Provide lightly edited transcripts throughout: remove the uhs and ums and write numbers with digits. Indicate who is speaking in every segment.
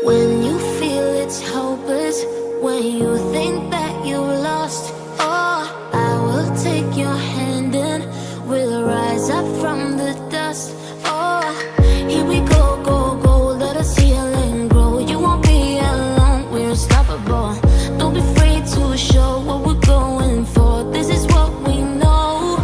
Speaker 1: When you feel it's hopeless, when you think that you lost, oh, I will take your hand and we'll rise up from the dust. Oh, here we go, go, go, let us heal and grow. You won't be alone, we're unstoppable. Don't be afraid to show what we're going for. This is what we know.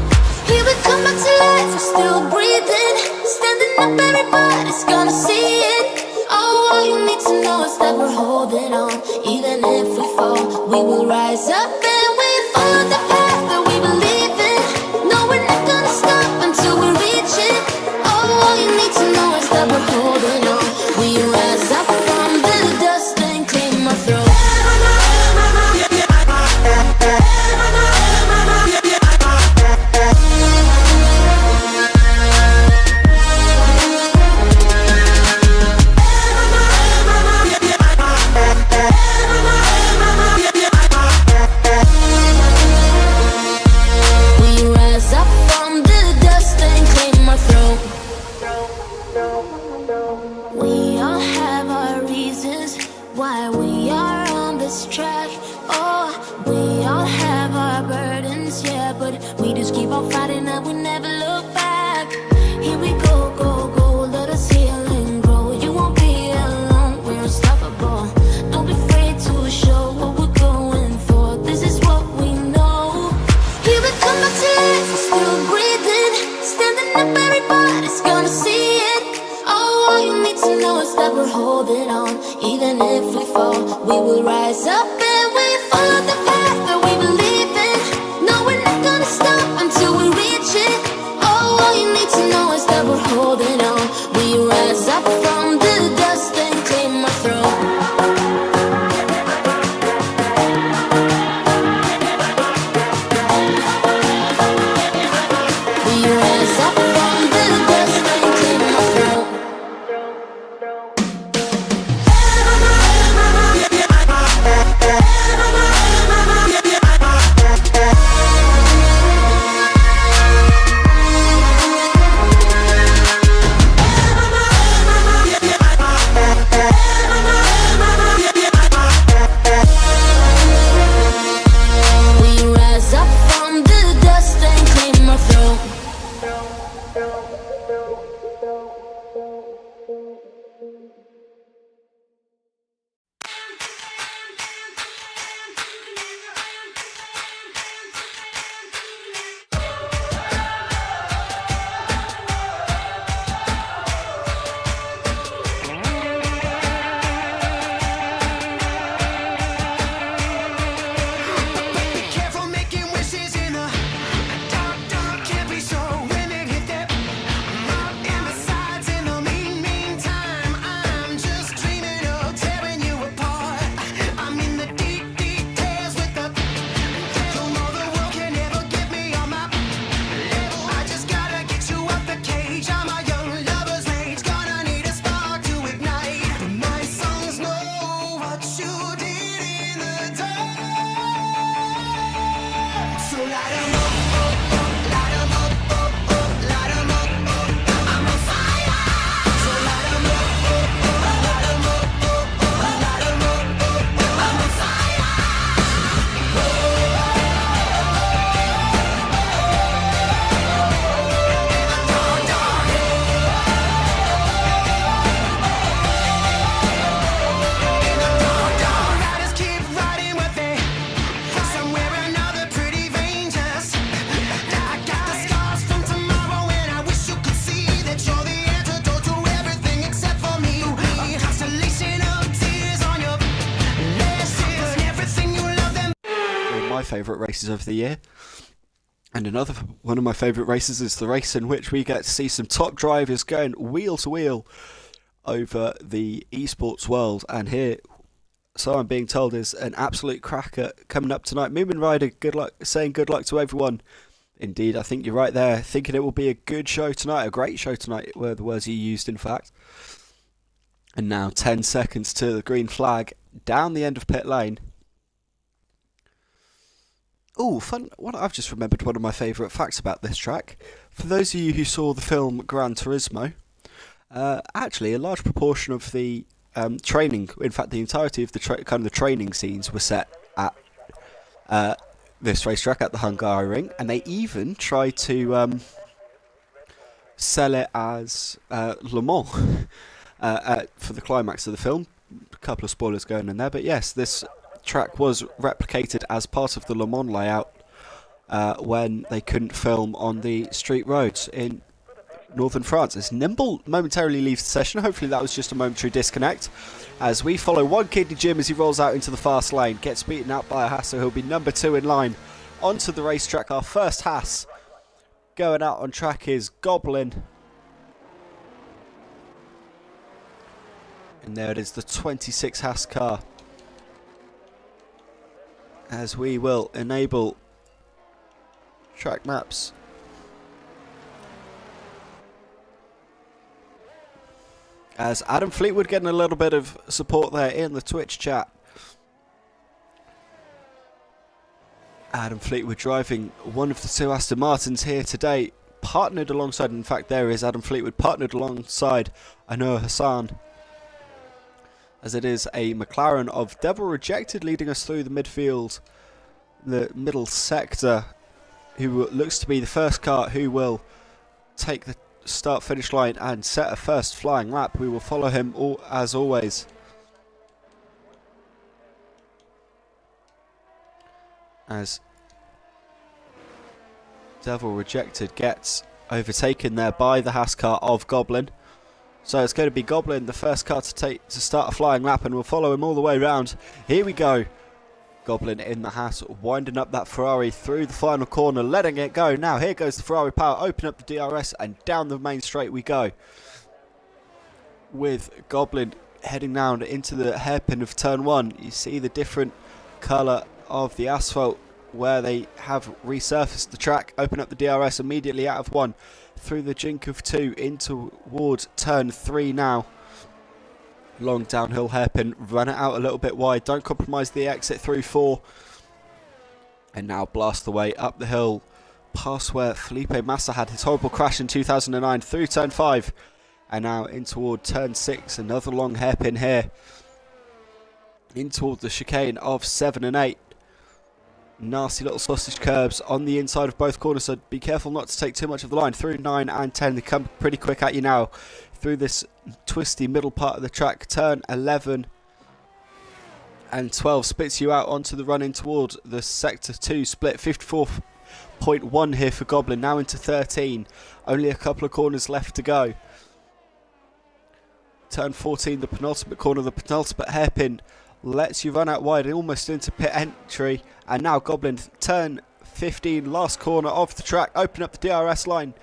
Speaker 1: Here we come back to life, we're still breathing. Standing up, everybody's gonna see it. Oh, all you need to know is that we're holding on. Even if we fall, we will rise up and we follow the path that we believe in. No, we're not gonna stop until we reach it. Oh, all you need to know is that we're holding on. We rise up from the dust and claim our throne. Why we are on this track. Oh, we all have our burdens, yeah, but we just keep on fighting and we never look back. Here we go, go, go, let us heal and grow. You won't be alone, we're unstoppable. Don't be afraid to show what we're going for. This is what we know. Here we come back to life, we're still breathing. Standing up, everybody's gonna see it. Oh, all you need to know is that we're holding on. Even if we fall, we will rise up and we follow the path that we believe in. No, we're not gonna stop until we reach it. Oh, all you need to know is that we're holding on. We rise up from the dust and claim our throne. We rise up from the dust and claim our throne.
Speaker 2: Favourite races of the year, and another one of my favourite races is the race in which we get to see some top drivers going wheel to wheel over the esports world. And here, so I'm being told, is an absolute cracker coming up tonight. Moomin Rider, good luck, saying good luck to everyone. Indeed, I think you're right there, thinking it will be a good show tonight, a great show tonight, were the words you used, in fact. And now 10 seconds to the green flag down the end of pit lane. Oh, fun. I've just remembered one of my favourite facts about this track. For those of you who saw the film Gran Turismo, actually a large proportion of the training. In fact, the entirety of the kind of the training scenes were set at this racetrack at the Hungary ring, and they even tried to sell it as Le Mans for the climax of the film. A couple of spoilers going in there, but yes, this track was replicated as part of the Le Mans layout when they couldn't film on the street roads in northern France. As Nimble momentarily leaves the session, hopefully that was just a momentary disconnect, as we follow One Kidney Jim as he rolls out into the fast lane, gets beaten out by a Haas, so he'll be number 2 in line onto the racetrack. Our first Haas going out on track is Goblin, and there it is, the 26 Haas car, as we will enable track maps. As Adam Fleetwood getting a little bit of support there in the Twitch chat. Adam Fleetwood driving one of the 2 Aston Martins here today, partnered alongside, in fact there is Adam Fleetwood partnered alongside Anur Hassan, as it is a McLaren of Devil Rejected leading us through the midfield, the middle sector, who looks to be the first car who will take the start finish line and set a first flying lap. We will follow him as always. As Devil Rejected gets overtaken there by the Haas car of Goblin. So it's going to be Goblin, the first car to start a flying lap, and we'll follow him all the way around. Here we go. Goblin in the Haas, winding up that Ferrari through the final corner, letting it go. Now here goes the Ferrari power, open up the DRS and down the main straight we go. With Goblin heading down into the hairpin of turn 1. You see the different colour of the asphalt where they have resurfaced the track. Open up the DRS immediately out of 1 through the jink of 2 in towards turn 3 now. Long downhill hairpin, run it out a little bit wide, don't compromise the exit through 4, and now blast the way up the hill past where Felipe Massa had his horrible crash in 2009 through turn 5, and now in toward turn 6, another long hairpin here in toward the chicane of 7 and 8. Nasty little sausage curbs on the inside of both corners, so be careful not to take too much of the line. Through 9 and 10, they come pretty quick at you now through this twisty middle part of the track. Turn 11 and 12 spits you out onto the run in towards the sector 2 split. 54.1 here for Goblin, now into 13, only a couple of corners left to go. Turn 14, the penultimate corner, the penultimate hairpin lets you run out wide and almost into pit entry, and now Goblin, turn 15, last corner of the track, open up the DRS line,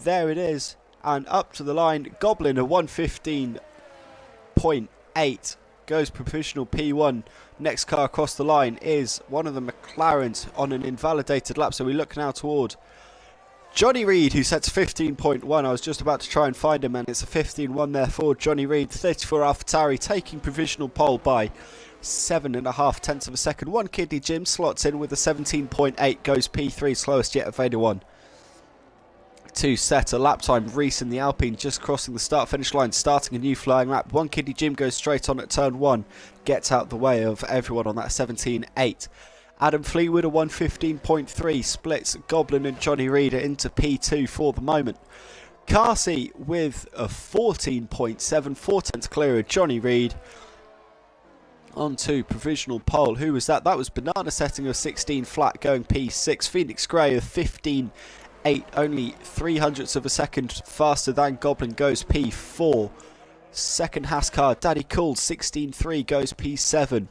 Speaker 2: there it is, and up to the line. Goblin a 1:15.8 goes provisional P1. Next car across the line is one of the McLarens on an invalidated lap, so we look now toward Johnny Reid, who sets 15.1. I was just about to try and find him, and it's a 15.1 there for Johnny Reid. 34 AlphaTauri taking provisional pole by 7.5 tenths of a second. One Kidney Jim slots in with a 17.8, goes P3, slowest yet of anyone to set a lap time. Reese in the Alpine just crossing the start finish line, starting a new flying lap. One Kidney Jim goes straight on at turn 1, gets out the way of everyone on that 17.8. Adam Fleetwood a 1:15.3 splits Goblin and Johnny Reid into P2 for the moment. Carsey with a 14.7, 4 tenths clear of Johnny Reid onto provisional pole. Who was that? That was Banana setting of 16 flat going P6. Phoenix Grey of 15.8, only 0.03 of a second faster than Goblin, goes P4. Second Haas car, Daddy Cool 16.3 goes P7.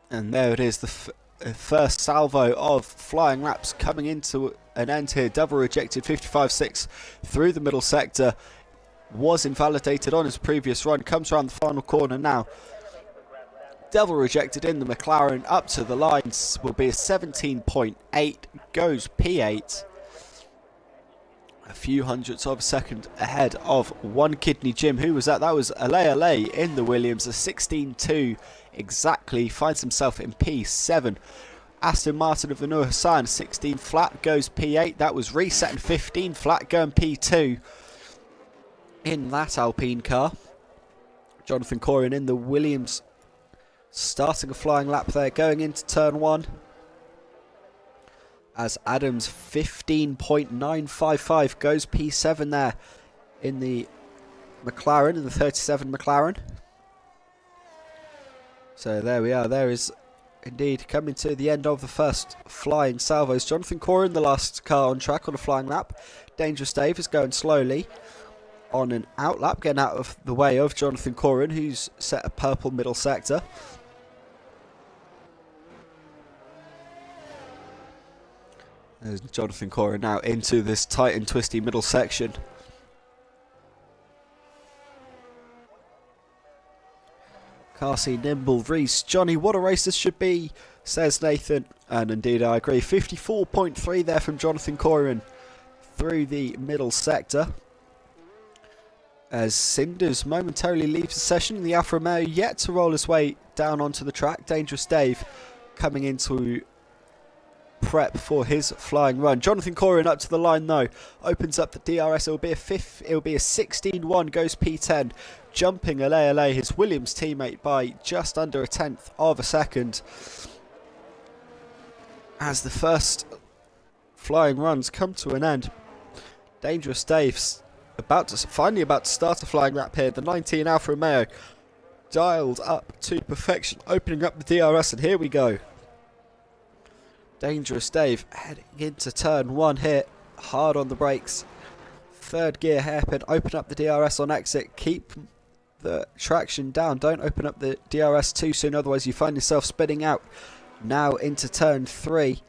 Speaker 2: And there it is, the first salvo of flying laps coming into an end here. Devil Rejected 55.6 through the middle sector, was invalidated on his previous run, comes around the final corner now. Devil Rejected in the McLaren up to the lines will be a 17.8, goes P8. A few hundredths of a second ahead of One Kidney Jim. Who was that? That was Ale in the Williams, a 16.2 exactly, finds himself in P7. Aston Martin of Anur Hassan, 16 flat, goes P8. That was resetting 15 flat, going P2 in that Alpine car. Jonathan Corin in the Williams, starting a flying lap there, going into turn 1. As Adams 15.955 goes P7 there in the McLaren, in the 37 McLaren. So there we are. There is indeed coming to the end of the first flying salvos. Jonathan Corin, the last car on track on a flying lap. Dangerous Dave is going slowly on an out lap, getting out of the way of Jonathan Corin, who's set a purple middle sector. There's Jonathan Corin now into this tight and twisty middle section. Carsey, Nimble, Reese, Johnny, what a race this should be, says Nathan. And indeed I agree. 54.3 there from Jonathan Corin through the middle sector. As Cinders momentarily leaves the session, the Alfa Romeo yet to roll his way down onto the track. Dangerous Dave coming into prep for his flying run. Jonathan Corin up to the line though, opens up the DRS. It'll be a 16.1, goes P10, jumping Ale his Williams teammate by just under a tenth of a second. As the first flying runs come to an end, Dangerous Dave's finally about to start a flying lap here. The 19 Alfa Romeo dialed up to perfection, opening up the DRS, and here we go. Dangerous Dave heading into turn 1 here, hard on the brakes. Third gear hairpin, open up the DRS on exit, keep the traction down, don't open up the DRS too soon, otherwise you find yourself spinning out. Now into turn 3.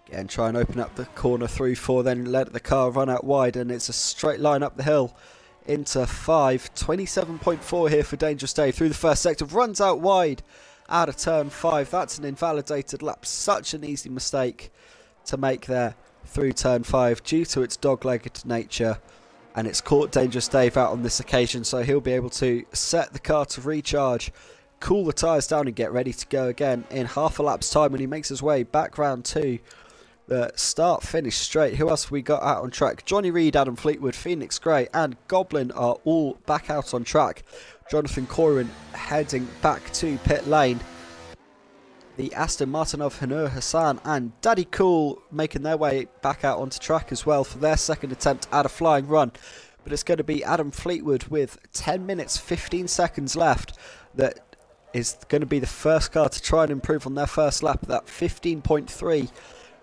Speaker 2: Again, try and open up the corner through 4, then let the car run out wide, and it's a straight line up the hill into 5. 27.4 here for Dangerous Dave through the first sector, runs out wide. Out of turn 5, that's an invalidated lap. Such an easy mistake to make there through turn 5 due to its dog-legged nature, and it's caught Dangerous Dave out on this occasion, so he'll be able to set the car to recharge, cool the tyres down and get ready to go again in half a lap's time when he makes his way back round to the start-finish straight. Who else have we got out on track? Johnny Reid, Adam Fleetwood, Phoenix Gray and Goblin are all back out on track. Jonathan Corin heading back to pit lane. The Aston Martin of Hanur Hassan and Daddy Cool making their way back out onto track as well for their second attempt at a flying run. But it's going to be Adam Fleetwood with 10 minutes 15 seconds left that is going to be the first car to try and improve on their first lap. That 15.3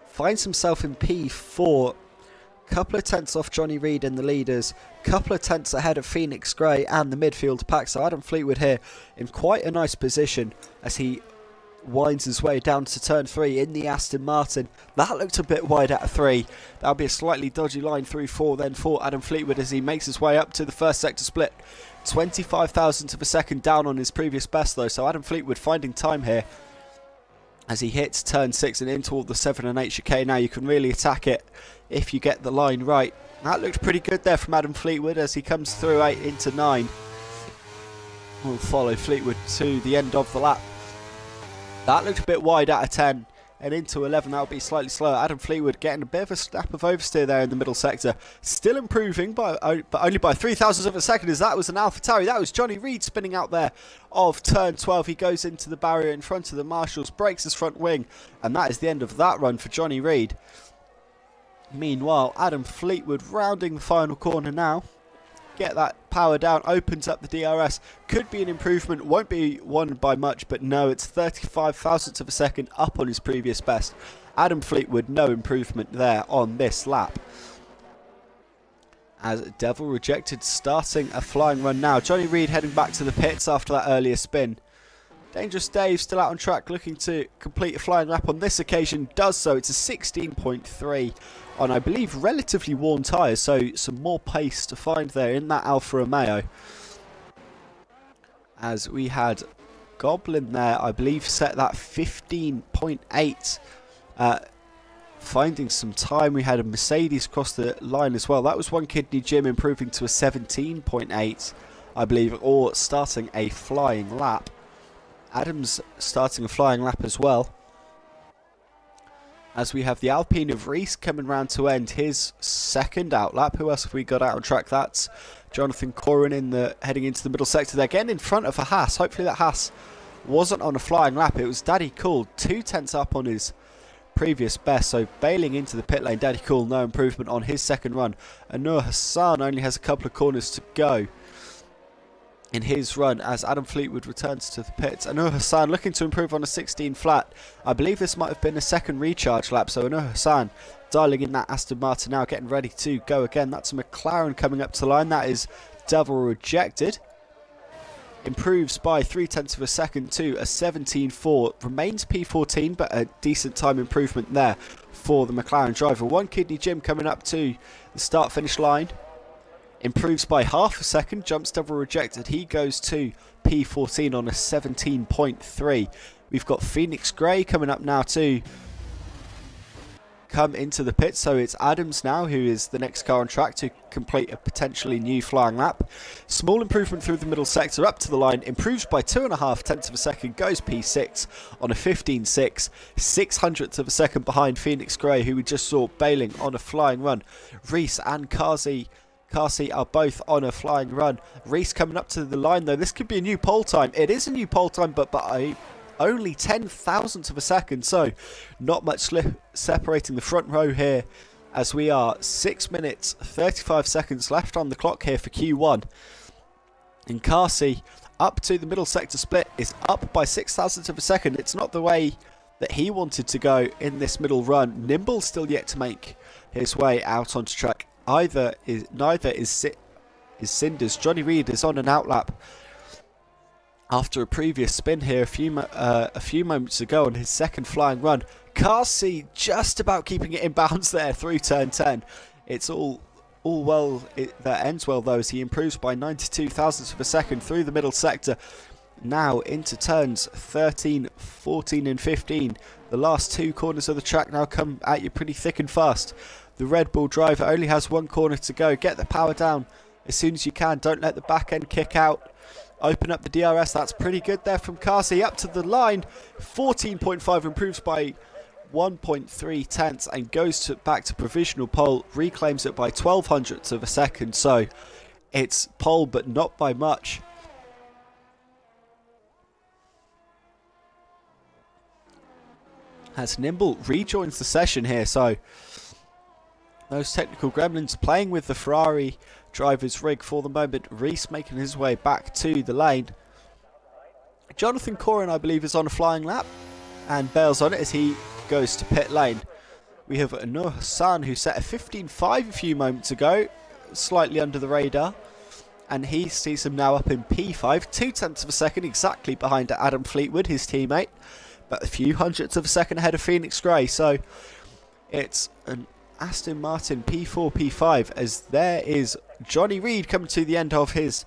Speaker 2: finds himself in P4. Couple of tenths off Johnny Reid in the leaders, couple of tenths ahead of Phoenix Gray and the midfield pack. So Adam Fleetwood here in quite a nice position as he winds his way down to turn 3 in the Aston Martin. That looked a bit wide out of 3. That'll be a slightly dodgy line through 4 then for Adam Fleetwood as he makes his way up to the first sector split. 25 thousandths of a second down on his previous best though, so Adam Fleetwood finding time here as he hits turn 6 and into all the 7 and 8 chicane. Now you can really attack it if you get the line right. That looked pretty good there from Adam Fleetwood as he comes through 8 into 9. We'll follow Fleetwood to the end of the lap. That looked a bit wide out of 10 and into 11. That'll be slightly slower. Adam Fleetwood getting a bit of a snap of oversteer there in the middle sector. Still improving, but only by 0.03 of a second as that was an AlphaTauri. That was Johnny Reid spinning out there of turn 12. He goes into the barrier in front of the marshals, breaks his front wing, and that is the end of that run for Johnny Reid. Meanwhile, Adam Fleetwood rounding the final corner now. Get that power down, opens up the DRS. Could be an improvement, won't be won by much, but no, it's 35 thousandths of a second up on his previous best. Adam Fleetwood, no improvement there on this lap. As Devil Rejected starting a flying run now. Johnny Reid heading back to the pits after that earlier spin. Dangerous Dave still out on track looking to complete a flying lap on this occasion. Does so. It's a 16.3 on, I believe, relatively worn tyres. So some more pace to find there in that Alfa Romeo. As we had Goblin there, I believe, set that 15.8. Finding some time. We had a Mercedes cross the line as well. That was One Kidney Jim improving to a 17.8, I believe, or starting a flying lap. Adams starting a flying lap as well. as we have the Alpine of Reese coming round to end his second outlap. Who else have we got out on track? That's Jonathan Corrin heading into the middle sector. They're getting in front of a Haas. Hopefully that Haas wasn't on a flying lap. It was Daddy Cool, 2 tenths up on his previous best, so bailing into the pit lane. Daddy Cool, no improvement on his second run. Anur Hassan only has a couple of corners to go in his run as Adam Fleetwood returns to the pits. Anur Hassan looking to improve on a 16 flat. I believe this might have been a second recharge lap, so Anur Hassan dialing in that Aston Martin now, getting ready to go again. That's a McLaren coming up to the line. That is Devil Rejected. Improves by 3 tenths of a second to a 17.4. Remains P14, but a decent time improvement there for the McLaren driver. One Kidney Jim coming up to the start-finish line. Improves by half a second. Jumps Devil Rejected. He goes to P14 on a 17.3. We've got Phoenix Grey coming up now to come into the pit, so it's Adams now who is the next car on track to complete a potentially new flying lap. Small improvement through the middle sector up to the line, improves by 2.5 tenths of a second, goes P6 on a 15.6, 600ths of a second behind Phoenix Grey, who we just saw bailing on a flying run. Reese and Kazi are both on a flying run. Reese coming up to the line though. This could be a new pole time. It is a new pole time, but by only 10,000ths of a second, so not much separating the front row here, as we are 6 minutes 35 seconds left on the clock here for Q1. And Kasi up to the middle sector split is up by 6,000ths of a second. It's not the way that he wanted to go in this middle run. Nimble still yet to make his way out onto track. Neither is Cinders. Johnny Reed is on an outlap after a previous spin here a few moments ago on his second flying run. Kasi just about keeping it in bounds there through turn 10. It's all well that ends well though, as he improves by 92,000ths of a second through the middle sector. Now into turns 13, 14 and 15. The last 2 corners of the track now come at you pretty thick and fast. The Red Bull driver only has 1 corner to go. Get the power down as soon as you can. Don't let the back end kick out. Open up the DRS. That's pretty good there from Kasi. Up to the line. 14.5, improves by 1.3 tenths and goes back to provisional pole. Reclaims it by 1200ths of a second. So it's pole, but not by much. As Nimble rejoins the session here. So those technical gremlins playing with the Ferrari driver's rig for the moment. Reese making his way back to the lane. Jonathan Corrin, I believe, is on a flying lap and bails on it as he goes to pit lane. We have Anur Hassan, who set a 15.5 a few moments ago, slightly under the radar, and he sees him now up in P5, 2 tenths of a second exactly behind Adam Fleetwood, his teammate, but a few hundredths of a second ahead of Phoenix Grey. So it's an Aston Martin P4, P5, as there is Johnny Reed coming to the end of his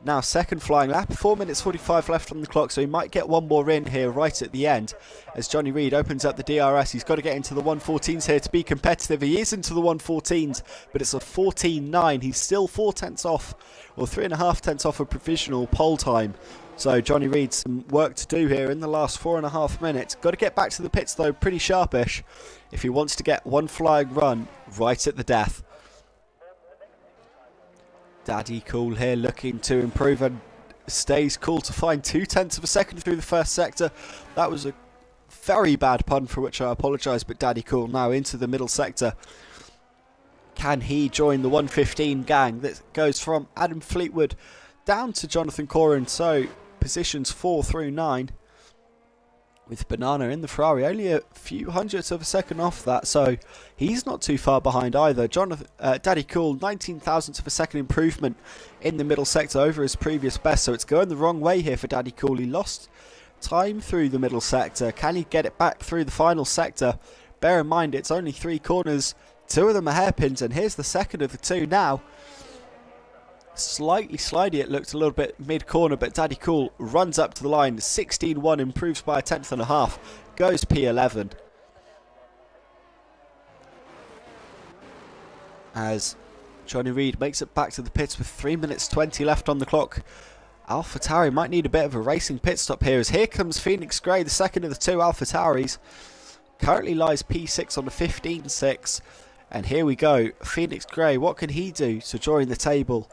Speaker 2: now second flying lap. 4 minutes 45 left on the clock, so he might get one more in here right at the end as Johnny Reed opens up the DRS. He's got to get into the 114s here to be competitive. He is into the 114s, but it's a 14.9. He's still 4 tenths off, or 3.5 tenths off a provisional pole time. So Johnny Reed, some work to do here in the last 4.5 minutes. Got to get back to the pits though, pretty sharpish, if he wants to get one flying run right at the death. Daddy Cool here looking to improve and stays cool to find 2 tenths of a second through the first sector. That was a very bad pun for which I apologise, but Daddy Cool now into the middle sector. Can he join the 115 gang that goes from Adam Fleetwood down to Jonathan Corrin? So positions 4 through 9. With Banana in the Ferrari, only a few hundredths of a second off that, so he's not too far behind either. Daddy Cool, 19,000ths of a second improvement in the middle sector over his previous best, so it's going the wrong way here for Daddy Cool. He lost time through the middle sector. Can he get it back through the final sector? Bear in mind, it's only 3 corners, 2 of them are hairpins, and here's the second of the 2 now. Slightly slidey, it looked a little bit mid-corner, but Daddy Cool runs up to the line. 16.1, improves by a 10.5, goes P11. As Johnny Reed makes it back to the pits with 3 minutes 20 left on the clock. AlphaTauri might need a bit of a racing pit stop here, as here comes Phoenix Grey, the second of the 2 AlphaTauris. currently lies P6 on the 15.6. And here we go. Phoenix Gray, what can he do to join the table?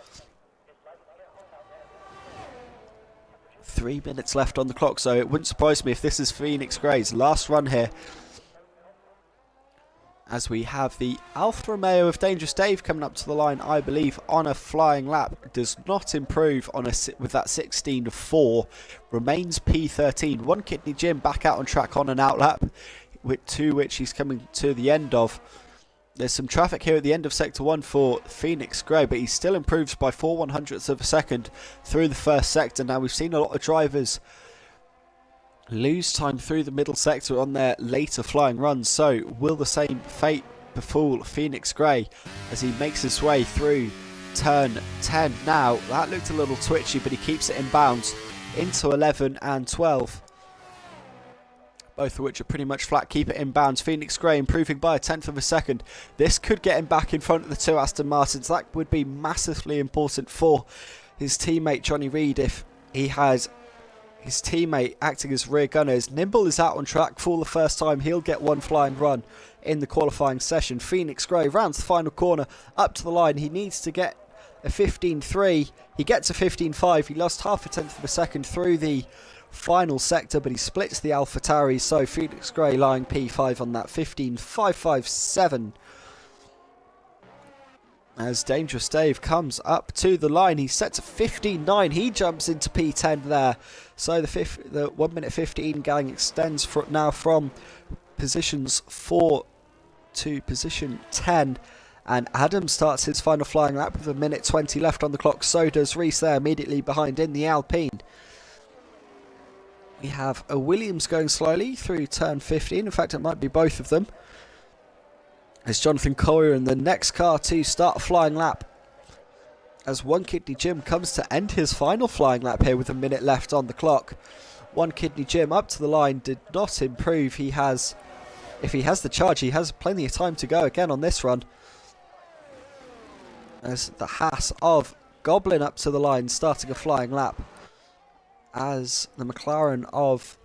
Speaker 2: 3 minutes left on the clock, so it wouldn't surprise me if this is Phoenix Gray's last run here. As we have the Alfa Romeo of Dangerous Dave coming up to the line, I believe, on a flying lap. Does not improve on with that 16.4. Remains P13. One Kidney Jim back out on track on an out lap, to which he's coming to the end of. There's some traffic here at the end of Sector 1 for Phoenix Gray, but he still improves by 4/100ths of a second through the first sector. Now, we've seen a lot of drivers lose time through the middle sector on their later flying runs, so will the same fate befall Phoenix Gray as he makes his way through turn 10? Now, that looked a little twitchy, but he keeps it in bounds into 11 and 12. Both of which are pretty much flat. Keep it in bounds. Phoenix Gray improving by 1/10 of a second. This could get him back in front of the two Aston Martins. That would be massively important for his teammate Johnny Reid if he has his teammate acting as rear gunners. Nimble is out on track for the first time. He'll get one flying run in the qualifying session. Phoenix Gray rounds the final corner up to the line. He needs to get a 15.3. He gets a 15.5. He lost 0.5 of a second through the final sector, but he splits the AlphaTauri, so Phoenix Gray lying P5 on that 15.557. As Dangerous Dave comes up to the line, he sets a 15.9. He jumps into P10 there, so the 1 minute 15 gang extends now from positions 4 to position 10. And Adam starts his final flying lap with 1 minute 20 left on the clock. So does Reese there immediately behind in the Alpine. We have a Williams going slowly through turn 15. In fact, it might be both of them. As Jonathan Collier in the next car to start a flying lap. As One Kidney Jim comes to end his final flying lap here with 1 minute left on the clock. One Kidney Jim up to the line did not improve. If he has the charge, he has plenty of time to go again on this run. As the Haas of Goblin up to the line starting a flying lap. As the McLaren of...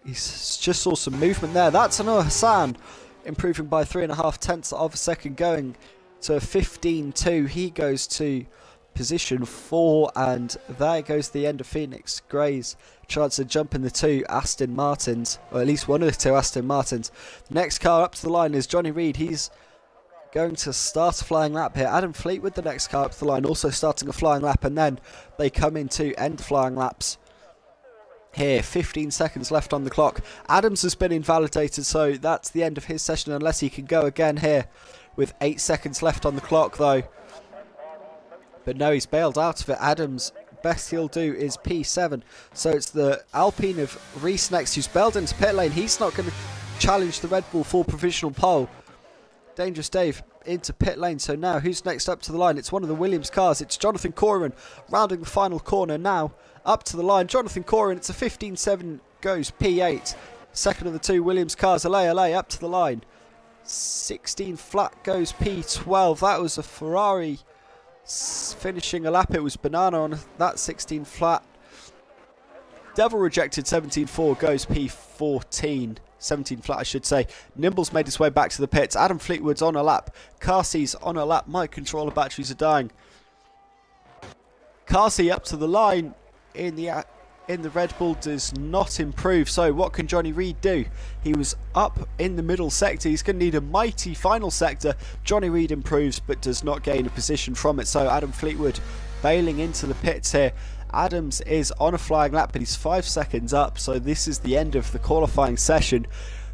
Speaker 2: He's just saw some movement there. That's Anur Hassan improving by 3.5 of a second, going to 15.2. He goes to position 4, and there goes the end of Phoenix Gray's chance to jump in the two Aston Martins, or at least one of the two Aston Martins. The next car up to the line is Johnny Reid. He's going to start a flying lap here. Adam Fleetwood, the next car up to the line, also starting a flying lap, and then they come in to end flying laps. Here, 15 seconds left on the clock. Adams has been invalidated, so that's the end of his session unless he can go again here with 8 seconds left on the clock though. But no, he's bailed out of it. Adams, best he'll do is P7. So it's the Alpine of Reese next, who's bailed into pit lane. He's not going to challenge the Red Bull for provisional pole. Dangerous Dave into pit lane. So now who's next up to the line? It's one of the Williams cars. It's Jonathan Corrin rounding the final corner now. Up to the line, Jonathan Corrin. It's a 15.7, goes P8. Second of the two Williams cars, LA up to the line. 16 flat goes P12. That was a Ferrari finishing a lap. It was Banana on that 16 flat. Devil rejected 17.4 goes P14. 17 flat, I should say. Nimble's made his way back to the pits. Adam Fleetwood's on a lap. Carsey's on a lap. My controller batteries are dying. Carsey up to the line in the Red Bull does not improve. So what can Johnny Reid do? He was up in the middle sector. He's going to need a mighty final sector. Johnny Reid improves but does not gain a position from it. So Adam Fleetwood bailing into the pits here. Adams is on a flying lap, but he's 5 seconds up, so this is the end of the qualifying session.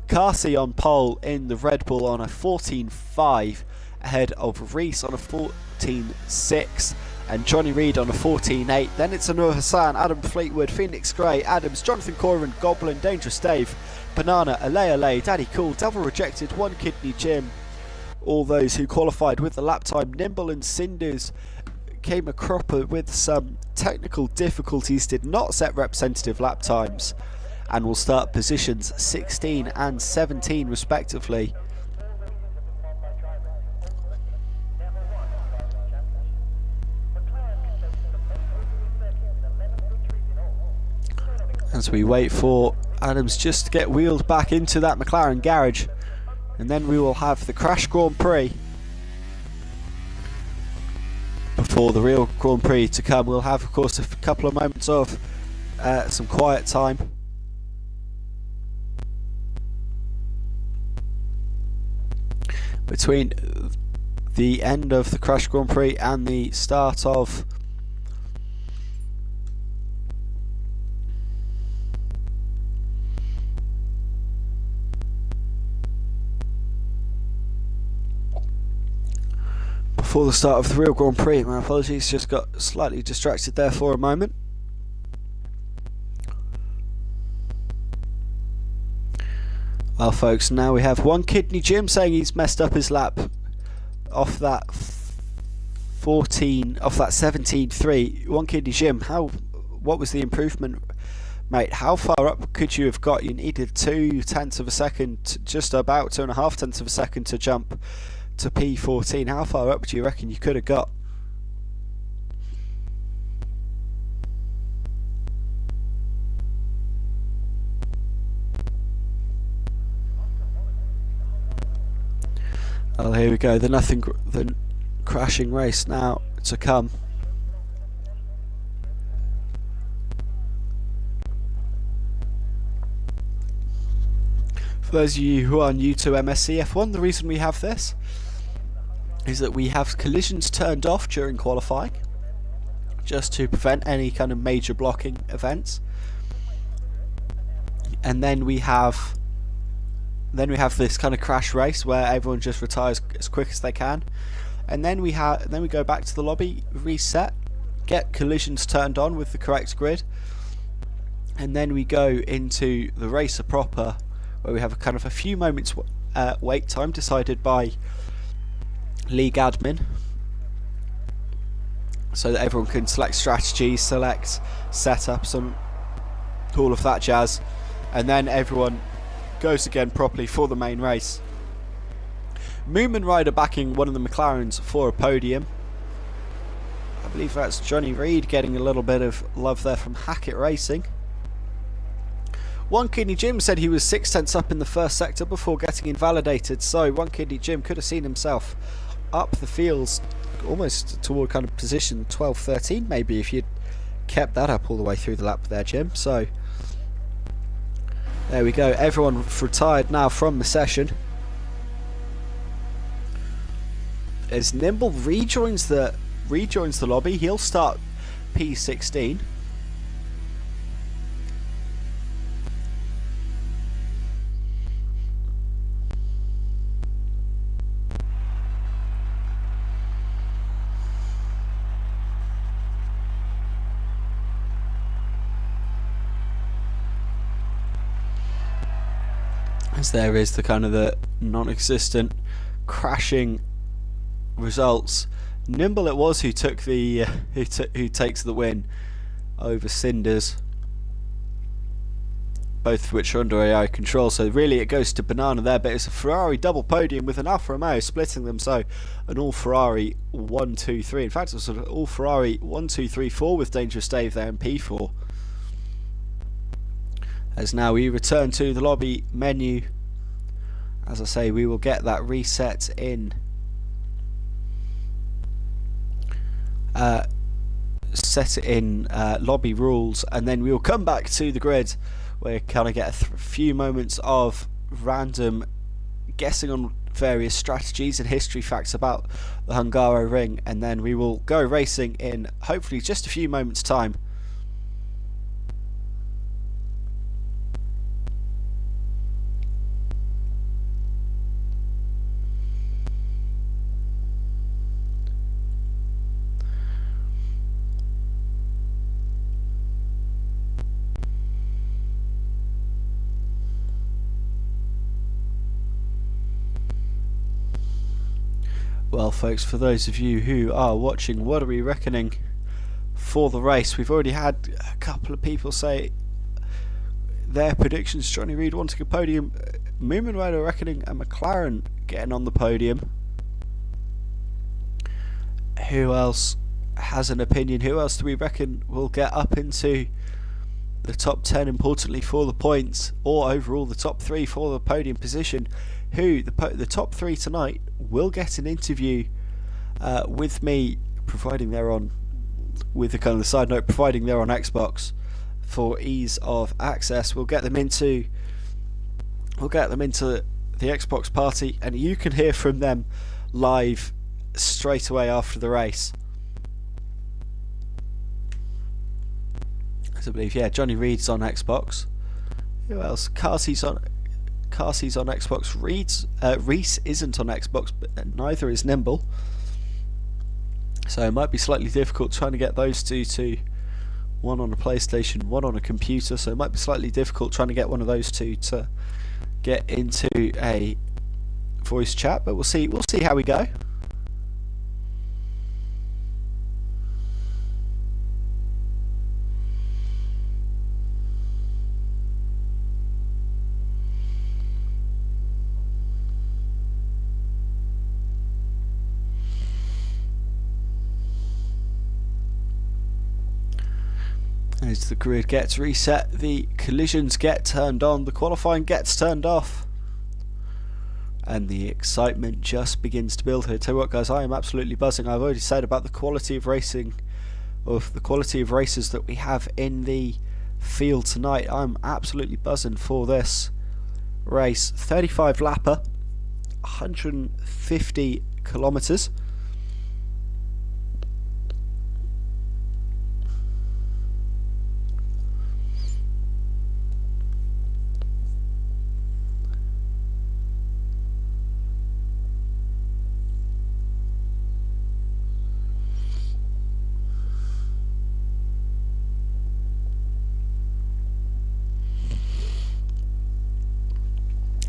Speaker 2: Carsey on pole in the Red Bull on a 14.5, ahead of Reese on a 14.6, and Johnny Reid on a 14.8. Then it's Anur Hassan, Adam Fleetwood, Phoenix Gray, Adams, Jonathan Corrin, Goblin, Dangerous Dave, Banana, Ale, Daddy Cool, Devil Rejected, One Kidney Jim. All those who qualified with the lap time. Nimble and Cinders came a cropper with some technical difficulties, did not set representative lap times, and will start positions 16 and 17 respectively. As we wait for Adams just to get wheeled back into that McLaren garage, and then we will have the Crash Grand Prix before the real Grand Prix to come. We'll have, of course, a couple of moments of some quiet time. Between the end of the Crash Grand Prix and the start of the real Grand Prix. My apologies, just got slightly distracted there for a moment. Well, folks, now we have One Kidney Jim saying he's messed up his lap off that 17.3. One Kidney Jim, what was the improvement, mate? How far up could you have got? You needed 0.2 of a second, just about 2.5 tenths of a second to jump to P14. How far up do you reckon you could have got? Well, here we go. The crashing race now to come. For those of you who are new to MSC F1, the reason we have this is that we have collisions turned off during qualifying, just to prevent any kind of major blocking events. And then we have this kind of crash race where everyone just retires as quick as they can, and then we go back to the lobby, reset, get collisions turned on with the correct grid, and then we go into the racer proper, where we have a few moments wait time decided by league admin, so that everyone can select strategies, select setups, and all of that jazz, and then everyone goes again properly for the main race. Moomin Rider backing one of the McLarens for a podium. I believe that's Johnny Reed getting a little bit of love there from Hackett Racing. One Kidney Jim said he was 6 tenths up in the first sector before getting invalidated, so One Kidney Jim could have seen himself up the fields almost toward kind of position 12-13 maybe, if you'd kept that up all the way through the lap there, Jim. So there we go, everyone retired now from the session. As Nimble rejoins the lobby, he'll start P16. As there is the kind of the non-existent crashing results. Nimble it was who took the who takes the win over Cinders, both of which are under AI control, so really it goes to Banana there, but it's a Ferrari double podium with an Alfa Romeo splitting them, so an all Ferrari 1, 2, 3. In fact, it was an all Ferrari 1, 2, 3, 4 with Dangerous Dave there in P4. As now we return to the lobby menu. As I say, we will get that reset in set it in lobby rules, and then we will come back to the grid where you kind of get a few moments of random guessing on various strategies and history facts about the Hungaro ring, and then we will go racing in hopefully just a few moments time. Well, folks, for those of you who are watching, what are we reckoning for the race? We've already had a couple of people say their predictions. Johnny Reed wanting a podium. Moomin Rider reckoning a McLaren getting on the podium. Who else has an opinion? Who else do we reckon will get up into the top 10 importantly for the points, or overall the top 3 for the podium position, who the top 3 tonight will get an interview with me, providing they're on, with the kind of the side note, providing they're on Xbox for ease of access. We'll get them into the Xbox party, and you can hear from them live straight away after the race. I believe, yeah, Johnny Reed's on Xbox. Who else? Carsey's on Xbox. Reese isn't on Xbox, but neither is Nimble. So it might be slightly difficult trying to get those two to, one on a PlayStation, one on a computer. So it might be slightly difficult trying to get one of those two to get into a voice chat. But we'll see. We'll see how we go. As the grid gets reset, the collisions get turned on, the qualifying gets turned off, and the excitement just begins to build here. Tell you what, guys, I am absolutely buzzing. I've already said about the quality of racing, of the quality of races that we have in the field tonight. I'm absolutely buzzing for this race. 35 lapper, 150 kilometers.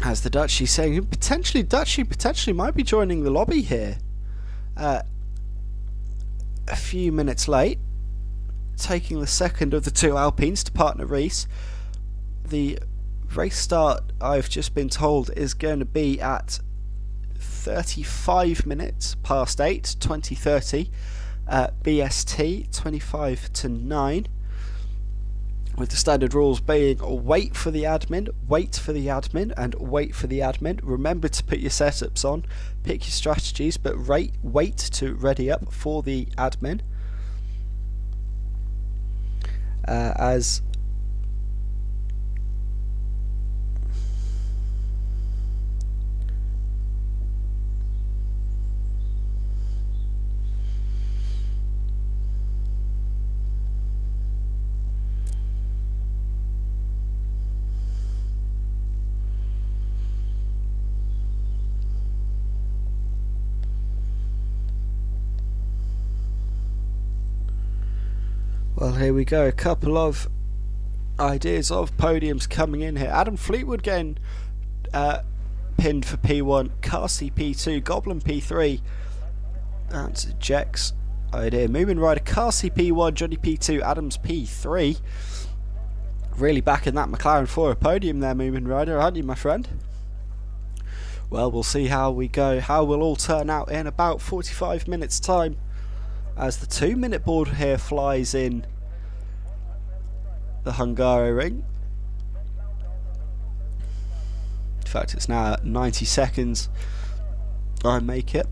Speaker 2: As the Dutchie saying, potentially might be joining the lobby here. A few minutes late, taking the second of the two Alpines to partner Reese. The race start, I've just been told, is going to be at 35 minutes past 8, 2030, BST, 25 to 9. With the standard rules being wait for the admin, and wait for the admin. Remember to put your setups on, pick your strategies, but wait to ready up for the admin. As well, here we go. A couple of ideas of podiums coming in here. Adam Fleetwood getting pinned for P1, Carsey P2, Goblin P3. That's Jack's idea. Moomin Rider, Carsey P1, Johnny P2, Adams P3. Really backing that McLaren for a podium there, Moomin Rider, aren't you, my friend? Well, we'll see how we go, how we'll all turn out in about 45 minutes time, as the 2-minute board here flies in the Hungary ring. In fact, it's now 90 seconds. I make it.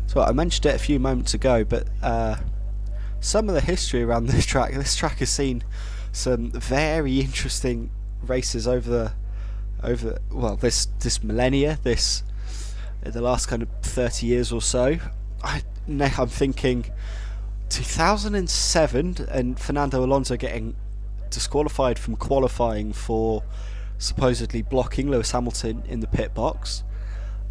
Speaker 2: So I mentioned it a few moments ago, but some of the history around this track. This track has seen some very interesting races over this millennia, the last kind of 30 years or so. I'm thinking 2007 and Fernando Alonso getting disqualified from qualifying for supposedly blocking Lewis Hamilton in the pit box.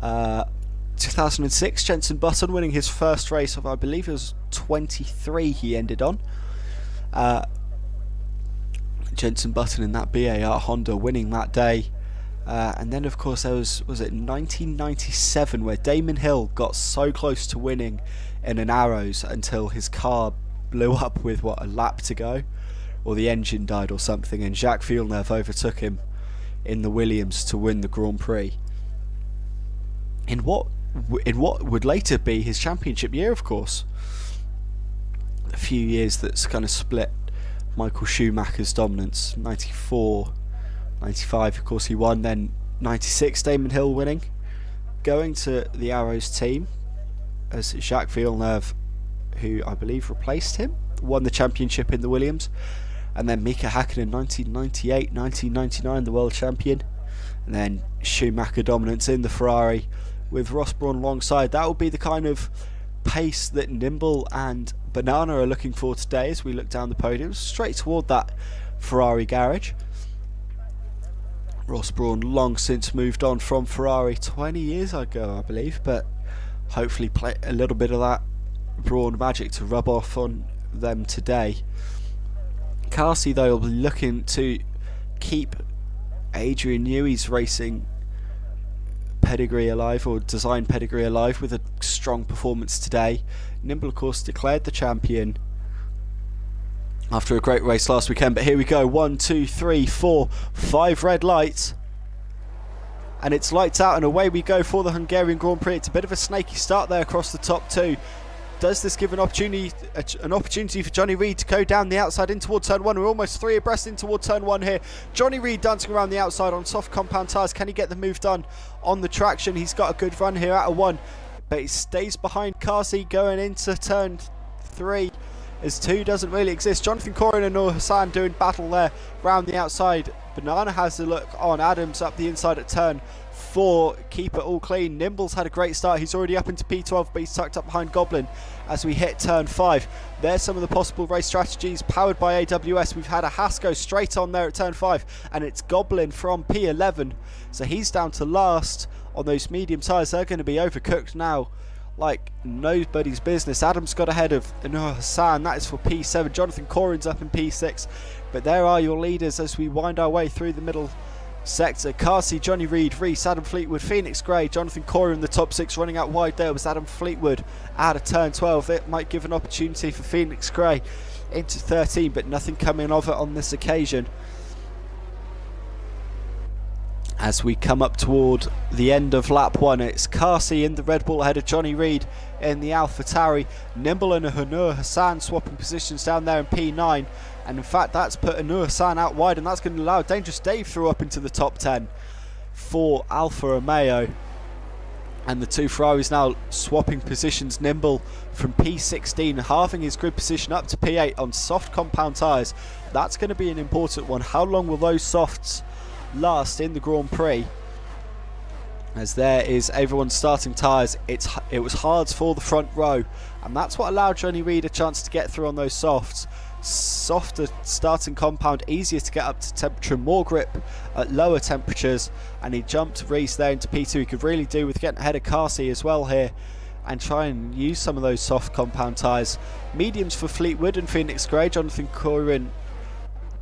Speaker 2: 2006, Jenson Button winning his first race of, I believe it was 23 he ended on. Jenson Button in that BAR Honda winning that day. And then of course there was it 1997 where Damon Hill got so close to winning in an Arrows until his car blew up with a lap to go, or the engine died or something, and Jacques Villeneuve overtook him in the Williams to win the Grand Prix in what would later be his championship year, of course. few years that's kind of split Michael Schumacher's dominance. 94, 95, of course he won, then 96 Damon Hill winning, going to the Arrows team as Jacques Villeneuve, who I believe replaced him, won the championship in the Williams, and then Mika Hakkinen 1998, 1999 the world champion, and then Schumacher dominance in the Ferrari with Ross Brawn alongside. That will be the kind of pace that Nimble and Banana are looking for today as we look down the podium, straight toward that Ferrari garage. Ross Brawn long since moved on from Ferrari 20 years ago, I believe, but hopefully play a little bit of that Brawn magic to rub off on them today. Carsey, though, will be looking to keep Adrian Newey's racing pedigree alive, or design pedigree alive, with a strong performance today. Nimble, of course, declared the champion after a great race last weekend, but here we go. 1, 2, 3, 4, 5 red lights, and it's lights out and away we go for the Hungarian Grand Prix. It's a bit of a snaky start there across the top two. Does this give an opportunity for Johnny Reid to go down the outside in toward turn 1? We're almost 3 abreast in toward turn 1 here. Johnny Reid dancing around the outside on soft compound tyres. Can he get the move done on the traction? He's got a good run here out of 1, but he stays behind Carsey going into turn 3, as 2 doesn't really exist. Jonathan Corin and Noor Hassan doing battle there round the outside. Banana has a look on Adams up the inside at turn 4. Keep it all clean. Nimble's had a great start. He's already up into P12, but he's tucked up behind Goblin as we hit turn 5. There's some of the possible race strategies powered by AWS. We've had a Haas go straight on there at turn 5, and it's Goblin from P11. So he's down to last on those medium tyres. They're going to be overcooked now like nobody's business. Adams got ahead of Noor Hassan. That is for P7. Jonathan Corin's up in P6. But there are your leaders as we wind our way through the middle sector. Carsey, Johnny Reid, Reese, Adam Fleetwood, Phoenix Gray, Jonathan Corin in the top 6. Running out wide there was Adam Fleetwood out of turn 12. It might give an opportunity for Phoenix Gray into 13, but nothing coming of it on this occasion. As we come up toward the end of lap 1, it's Carsey in the Red Bull ahead of Johnny Reid in the AlphaTauri. Nimble and Noor Hassan swapping positions down there in P9, and in fact that's put Noor Hassan out wide, and that's going to allow Dangerous Dave through up into the top 10 for Alfa Romeo. And the two Ferraris now swapping positions. Nimble from P16 halving his grid position up to P8 on soft compound tyres. That's going to be an important one. How long will those softs last in the Grand Prix? As there is everyone's starting tyres. It was hards for the front row, and that's what allowed Johnny Reid a chance to get through on those softs. Softer starting compound, easier to get up to temperature, more grip at lower temperatures, and he jumped Reese there into P2. He could really do with getting ahead of Carsey as well here and try and use some of those soft compound tyres. Mediums for Fleetwood and Phoenix Gray. Jonathan Corin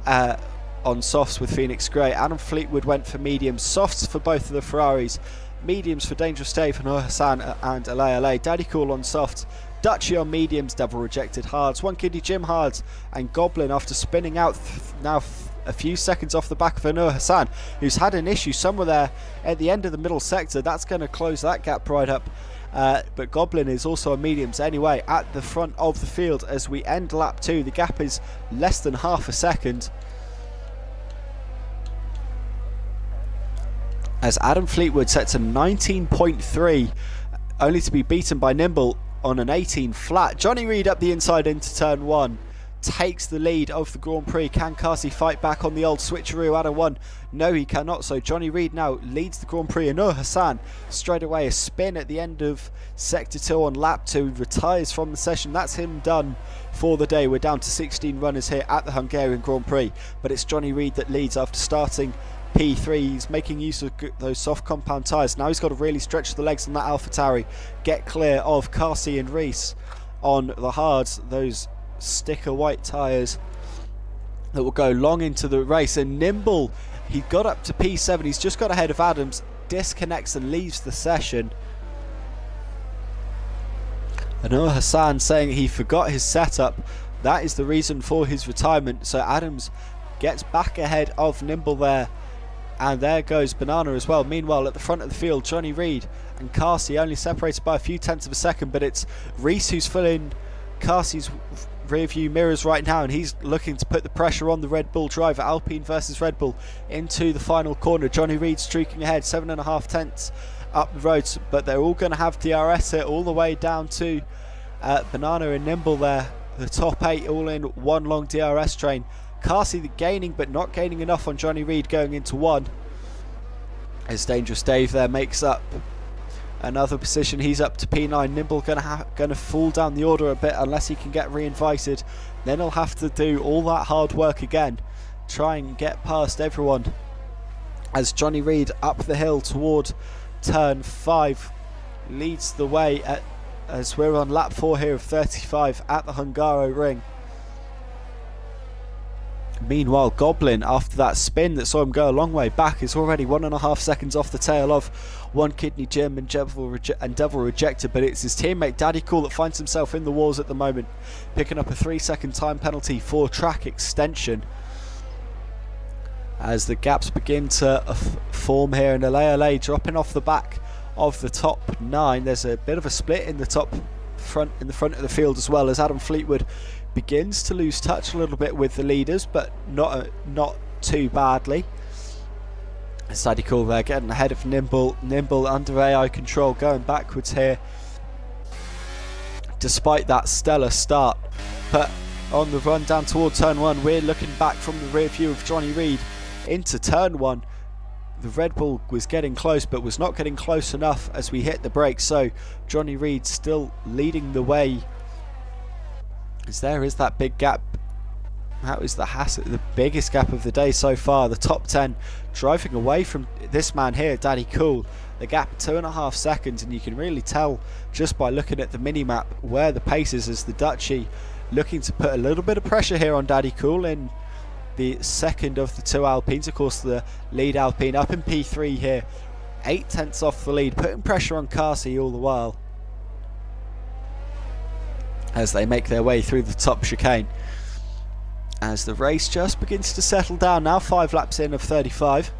Speaker 2: on softs with Phoenix Gray. Adam Fleetwood went for mediums. Softs for both of the Ferraris. Mediums for Dangerous Dave and Hassan and LA. Daddy Cool on softs. Dutchy on mediums. Devil Rejected hards. One Kiddie Jim hards. And Goblin, after spinning out now a few seconds off the back of Noor Hassan, who's had an issue somewhere there at the end of the middle sector. That's going to close that gap right up. But Goblin is also on mediums anyway at the front of the field as we end lap 2. The gap is less than half a second. As Adam Fleetwood sets a 19.3, only to be beaten by Nimble on an 18 flat. Johnny Reid up the inside into turn 1, takes the lead of the Grand Prix. Can Carsey fight back on the old switcheroo out of 1? No, he cannot. So Johnny Reid now leads the Grand Prix. Noor Hassan straight away a spin at the end of sector 2 on lap 2, retires from the session. That's him done for the day. We're down to 16 runners here at the Hungarian Grand Prix, but it's Johnny Reid that leads after starting P3. He's making use of those soft compound tyres. Now he's got to really stretch the legs on that AlphaTauri, get clear of Carsey and Reese on the hards, those sticker white tyres that will go long into the race. And Nimble, he got up to P7, he's just got ahead of Adams, disconnects and leaves the session. And Hassan saying he forgot his setup. That is the reason for his retirement. So Adams gets back ahead of Nimble there. And there goes Banana as well. Meanwhile, at the front of the field, Johnny Reid and Carsey only separated by a few tenths of a second, but it's Reese who's filling Carsey's rear view mirrors right now, and he's looking to put the pressure on the Red Bull driver. Alpine versus Red Bull into the final corner. Johnny Reid streaking ahead, 7.5 tenths up the road, but they're all going to have DRS here all the way down to Banana and Nimble there. The top 8 all in one long DRS train. Carsey gaining, but not gaining enough on Johnny Reid going into 1. As Dangerous Dave there makes up another position. He's up to P9. Nimble gonna fall down the order a bit unless he can get re-invited. Then he'll have to do all that hard work again, try and get past everyone. As Johnny Reid up the hill toward turn 5 leads the way as we're on lap 4 here of 35 at the Hungaro ring. Meanwhile, Goblin, after that spin that saw him go a long way back, is already 1.5 seconds off the tail of One Kidney Jim and Devil Rejected, but it's his teammate Daddy Cool that finds himself in the wars at the moment, picking up a 3-second time penalty for track extension. As the gaps begin to form here, and LA dropping off the back of the top 9. There's a bit of a split in the front of the field as well, as Adam Fleetwood begins to lose touch a little bit with the leaders, but not too badly. Sadie Cool there getting ahead of Nimble under AI control, going backwards here despite that stellar start. But on the run down toward turn 1, we're looking back from the rear view of Johnny Reid into turn 1. The Red Bull was getting close, but was not getting close enough as we hit the brakes, so Johnny Reid still leading the way. As there is that big gap. That was the biggest gap of the day so far. The top 10 driving away from this man here, Daddy Cool. The gap 2.5 seconds, and you can really tell just by looking at the mini-map where the pace is, as the Dutchie looking to put a little bit of pressure here on Daddy Cool in the second of the 2 Alpines. Of course, the lead Alpine up in P3 here, 8 tenths off the lead, putting pressure on Carsey all the while as they make their way through the top chicane. As the race just begins to settle down now, 5 laps in of 35.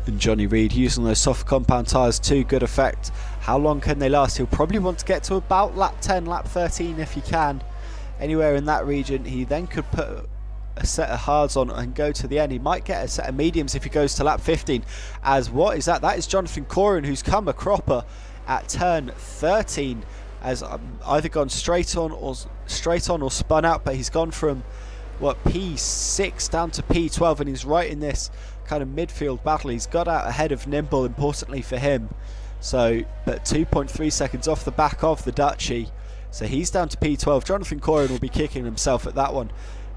Speaker 2: And Johnny Reid using those soft compound tyres to good effect. How long can they last? He'll probably want to get to about lap 10, lap 13 if he can. Anywhere in that region. He then could put a set of hards on and go to the end. He might get a set of mediums if he goes to lap 15. As what is that? That is Jonathan Corin, who's come a cropper at turn 13, as either gone straight on or spun out, but he's gone from P6 down to P12, and he's right in this kind of midfield battle. He's got out ahead of Nimble, importantly for him, so but 2.3 seconds off the back of the Dutchie, so he's down to P12. Jonathan Corin will be kicking himself at that one,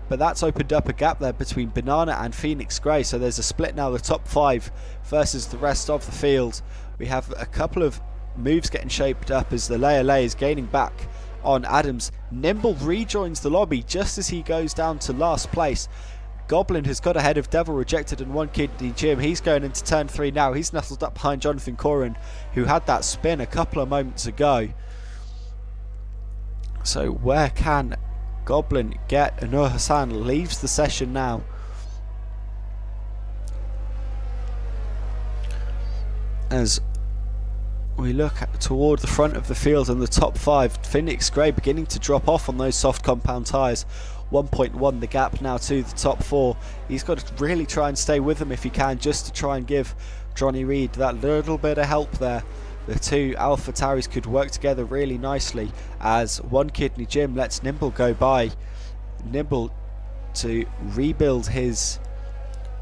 Speaker 2: but that's opened up a gap there between Banana and Phoenix Grey, so there's a split now, the top 5 versus the rest of the field. We have a couple of moves getting shaped up as the Leia is gaining back on Adams. Nimble rejoins the lobby just as he goes down to last place. Goblin has got ahead of Devil Rejected and One Kidney Jim. He's going into turn 3 now. He's nestled up behind Jonathan Corin, who had that spin a couple of moments ago. So where can Goblin get? Anur Hassan leaves the session now. As we look toward the front of the field and the top 5, Phoenix Grey beginning to drop off on those soft compound tyres. 1.1 the gap now to the top 4. He's got to really try and stay with them if he can, just to try and give Johnny Reid that little bit of help there. The 2 Alpha Tauris could work together really nicely, as One Kidney Jim lets Nimble go by. Nimble to rebuild his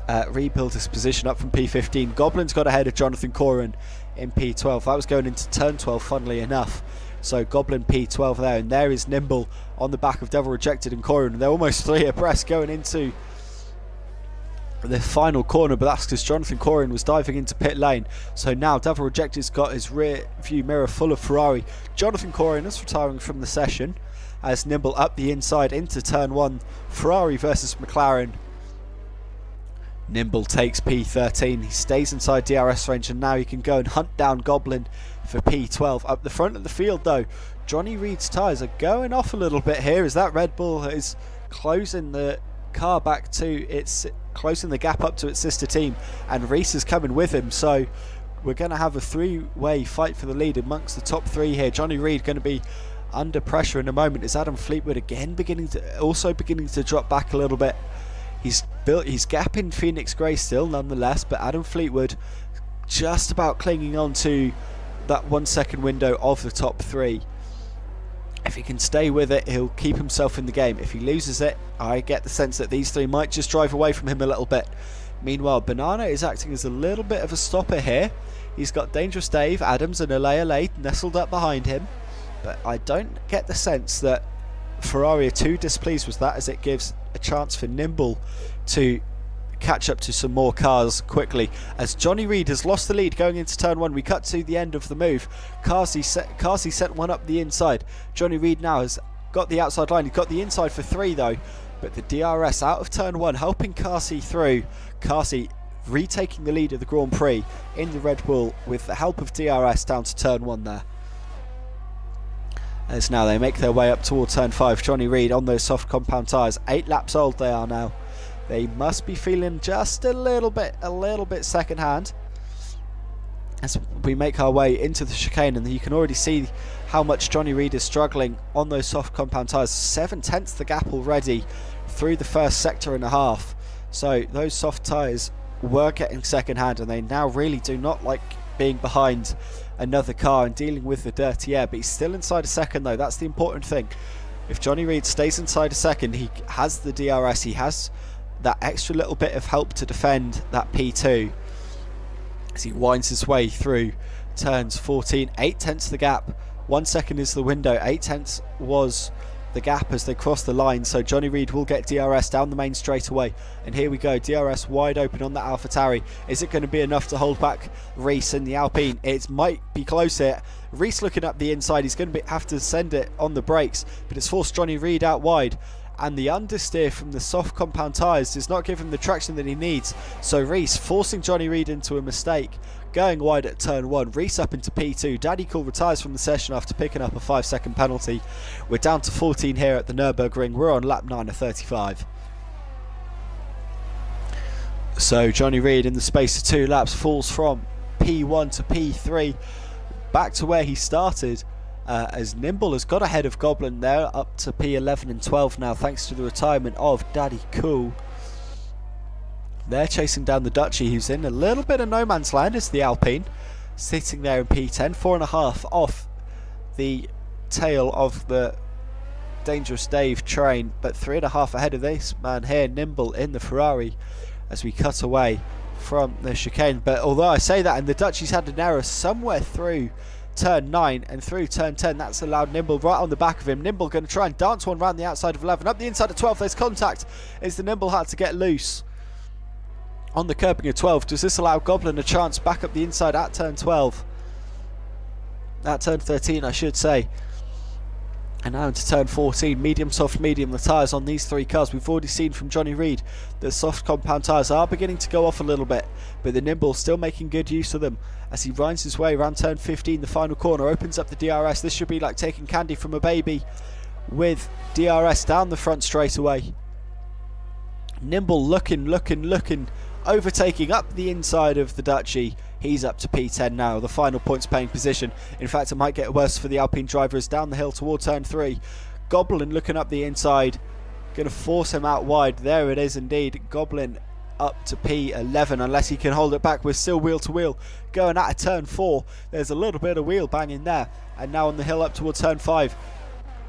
Speaker 2: position up from P15. Goblin's got ahead of Jonathan Corin in P12. That was going into turn 12, funnily enough. So Goblin P12 there, and there is Nimble on the back of Devil Rejected and Corin. They're almost 3 abreast going into the final corner, but that's because Jonathan Corin was diving into pit lane. So now Devil Rejected's got his rear view mirror full of Ferrari. Jonathan Corin is retiring from the session as Nimble up the inside into turn 1. Ferrari versus McLaren. Nimble takes P13, he stays inside DRS range, and now he can go and hunt down Goblin for P12. Up the front of the field though, Johnny Reid's tyres are going off a little bit here as that Red Bull is closing the car back to its, closing the gap up to its sister team, and Reese is coming with him, so we're going to have a 3-way fight for the lead amongst the top 3 here. Johnny Reid going to be under pressure in a moment as Adam Fleetwood again beginning to drop back a little bit. He's gapping Phoenix Grey still nonetheless, but Adam Fleetwood just about clinging on to that 1 second window of the top 3. If he can stay with it, he'll keep himself in the game. If he loses it, I get the sense that these 3 might just drive away from him a little bit. Meanwhile, Banana is acting as a little bit of a stopper here. He's got Dangerous Dave, Adams and Alea nestled up behind him, but I don't get the sense that Ferrari are too displeased with that, as it gives a chance for Nimble to catch up to some more cars quickly. As Johnny Reid has lost the lead going into turn 1, we cut to the end of the move. Carsey sent one up the inside. Johnny Reid now has got the outside line. He's got the inside for 3 though, but the DRS out of turn 1 helping Carsey through. Carsey retaking the lead of the Grand Prix in the Red Bull with the help of DRS down to turn 1 there. As now they make their way up toward turn 5. Johnny Reid on those soft compound tyres. 8 laps old they are now. They must be feeling just a little bit second hand as we make our way into the chicane, and you can already see how much Johnny Reid is struggling on those soft compound tyres. 7/10 the gap already through the first sector and a half. So those soft tyres were getting second hand, and they now really do not like being behind another car and dealing with the dirty air. But he's still inside a second though, that's the important thing. If Johnny Reid stays inside a second, he has the DRS, he has that extra little bit of help to defend that P2 as he winds his way through turns 14. 8/10 the gap, 1 second is the window. 8/10 was the gap as they cross the line, so Johnny Reid will get DRS down the main straightaway. And here we go, DRS wide open on the AlphaTauri. Is it going to be enough to hold back Reese in the Alpine? It might be close here. Reese looking up the inside, he's going to have to send it on the brakes, but it's forced Johnny Reid out wide, and the understeer from the soft compound tyres does not give him the traction that he needs. So Reese forcing Johnny Reid into a mistake, going wide at turn 1. Reese up into P2. Daddy Cool retires from the session after picking up a 5-second penalty. We're down to 14 here at the Nürburgring. We're on lap 9 of 35. So Johnny Reid in the space of 2 laps falls from P1 to P3, back to where he started. As Nimble has got ahead of Goblin there, up to P11 and 12 now, thanks to the retirement of Daddy Cool. They're chasing down the Dutchie, who's in a little bit of no man's land. It's the Alpine, sitting there in P10, 4.5 off the tail of the Dangerous Dave train, but 3.5 ahead of this man here, Nimble in the Ferrari, as we cut away from the chicane. But although I say that, and the Dutchie's had an error somewhere through turn 9 and through turn 10, that's allowed Nimble right on the back of him. Nimble going to try and dance one round the outside of 11, up the inside of 12. There's contact as the Nimble had to get loose on the curbing of 12. Does this allow Goblin a chance back up the inside at turn 12? At turn 13 I should say. And now into turn 14, medium, soft, medium. The tyres on these 3 cars, we've already seen from Johnny Reid, the soft compound tyres are beginning to go off a little bit, but the Nimble still making good use of them as he winds his way around turn 15, the final corner, opens up the DRS. This should be like taking candy from a baby with DRS down the front straight away. Nimble looking, overtaking up the inside of the Dutchie. He's up to P10 now, the final points paying position. In fact, it might get worse for the Alpine driver as down the hill toward turn 3. Goblin looking up the inside, going to force him out wide. There it is indeed. Goblin up to P11 unless he can hold it back. We're still wheel to wheel going at a turn 4. There's a little bit of wheel banging there. And now on the hill up towards turn 5.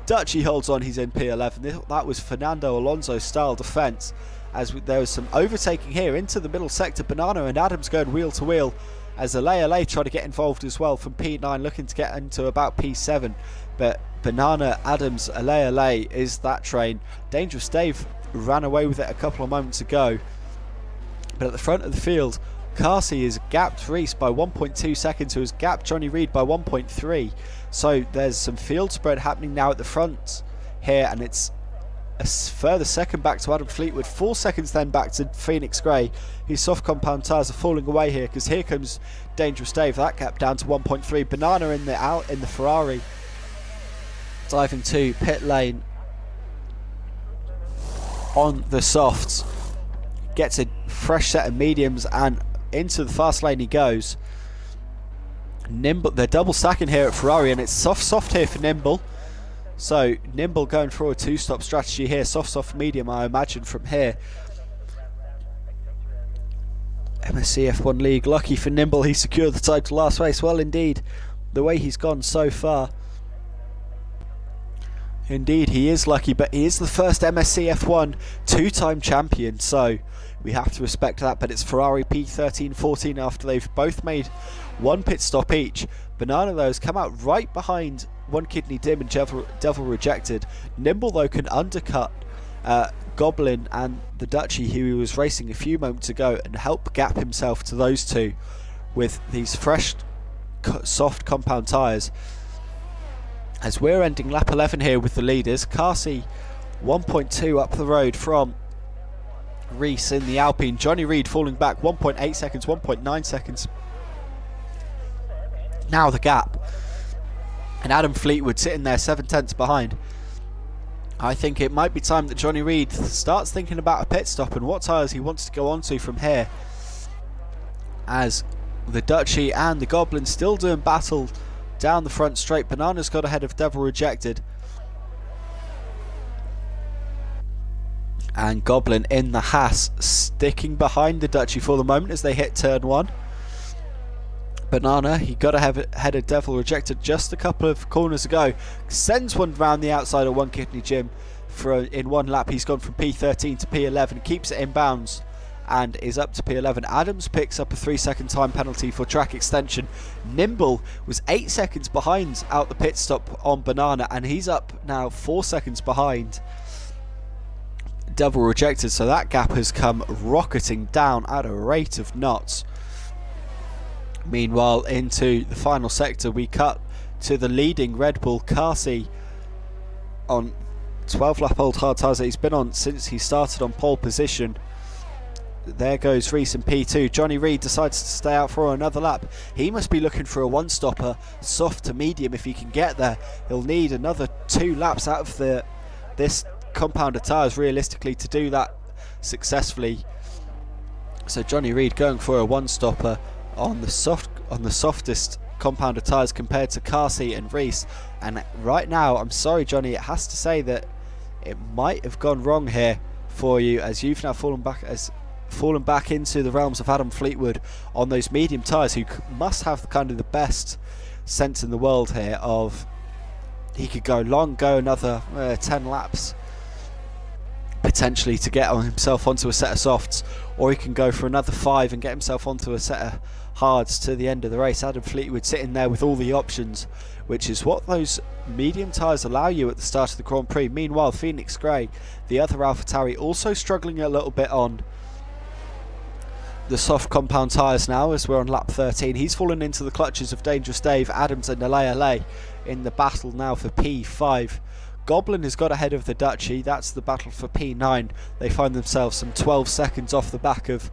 Speaker 2: Dutchie holds on, he's in P11. That was Fernando Alonso style defence, as there was some overtaking here into the middle sector. Banana and Adams going wheel to wheel as Alea try to get involved as well from P9, looking to get into about P7. But Banana, Adams, Alea is that train. Dangerous Dave ran away with it a couple of moments ago. But at the front of the field, Carsey has gapped Reese by 1.2 seconds, who has gapped Johnny Reid by 1.3. So there's some field spread happening now at the front here, and it's a further second back to Adam Fleetwood, 4 seconds then back to Phoenix Grey, whose soft compound tyres are falling away here, because here comes Dangerous Dave. That gap down to 1.3. Banana in the Ferrari, diving to pit lane on the softs, gets a fresh set of mediums and into the fast lane he goes. Nimble, they're double stacking here at Ferrari, and it's soft here for Nimble. So Nimble going for a two-stop strategy here, soft, medium, I imagine from here. MSC F1 League, lucky for Nimble, he secured the title last race. Well, indeed, the way he's gone so far. Indeed, he is lucky, but he is the first MSC F1 two-time champion, so we have to respect that. But it's Ferrari P13-14 after they've both made one pit stop each. Banana, though, has come out right behind One Kidney Dim and Devil Rejected. Nimble, though, can undercut Goblin and the Duchy, who he was racing a few moments ago, and help gap himself to those two with these fresh, soft compound tyres. As we're ending lap 11 here with the leaders, Carsey 1.2 up the road from Reese in the Alpine. Johnny Reed falling back 1.8 seconds, 1.9 seconds. Now the gap. And Adam Fleetwood sitting there 7/10 behind. I think it might be time that Johnny Reed starts thinking about a pit stop and what tyres he wants to go onto from here. As the Duchy and the Goblin still doing battle down the front straight. Banana's got ahead of Devil Rejected. And Goblin in the Haas sticking behind the Duchy for the moment as they hit turn 1. Banana, he got ahead of Devil Rejected just a couple of corners ago. Sends one round the outside of One Kidney Jim. In one lap he's gone from P13 to P11, keeps it in bounds and is up to P11. Adams picks up a 3-second time penalty for track extension. Nimble was 8 seconds behind out the pit stop on Banana, and he's up now 4 seconds behind Devil Rejected, so that gap has come rocketing down at a rate of knots. Meanwhile, into the final sector we cut to the leading Red Bull, Carsey, on 12-lap-old hard tyres that he's been on since he started on pole position. There goes Reese in P2. Johnny Reed decides to stay out for another lap. He must be looking for a one-stopper, soft to medium if he can get there. He'll need another 2 laps out of this compound of tyres realistically to do that successfully. So Johnny Reed going for a one-stopper on the softest compound of tyres compared to Carsey and Reese. And right now, I'm sorry Johnny, it has to say that it might have gone wrong here for you, as you've now fallen back into the realms of Adam Fleetwood on those medium tyres, who must have the best sense in the world here of he could go long, go another 10 laps potentially to get himself onto a set of softs, or he can go for another 5 and get himself onto a set of hards to the end of the race. Adam Fleetwood sitting there with all the options, which is what those medium tyres allow you at the start of the Grand Prix. Meanwhile, Phoenix Grey, the other AlphaTauri, also struggling a little bit on the soft compound tyres now as we're on lap 13. He's fallen into the clutches of Dangerous Dave, Adams and LA in the battle now for P5. Goblin has got ahead of the Duchy. That's the battle for P9. They find themselves some 12 seconds off the back of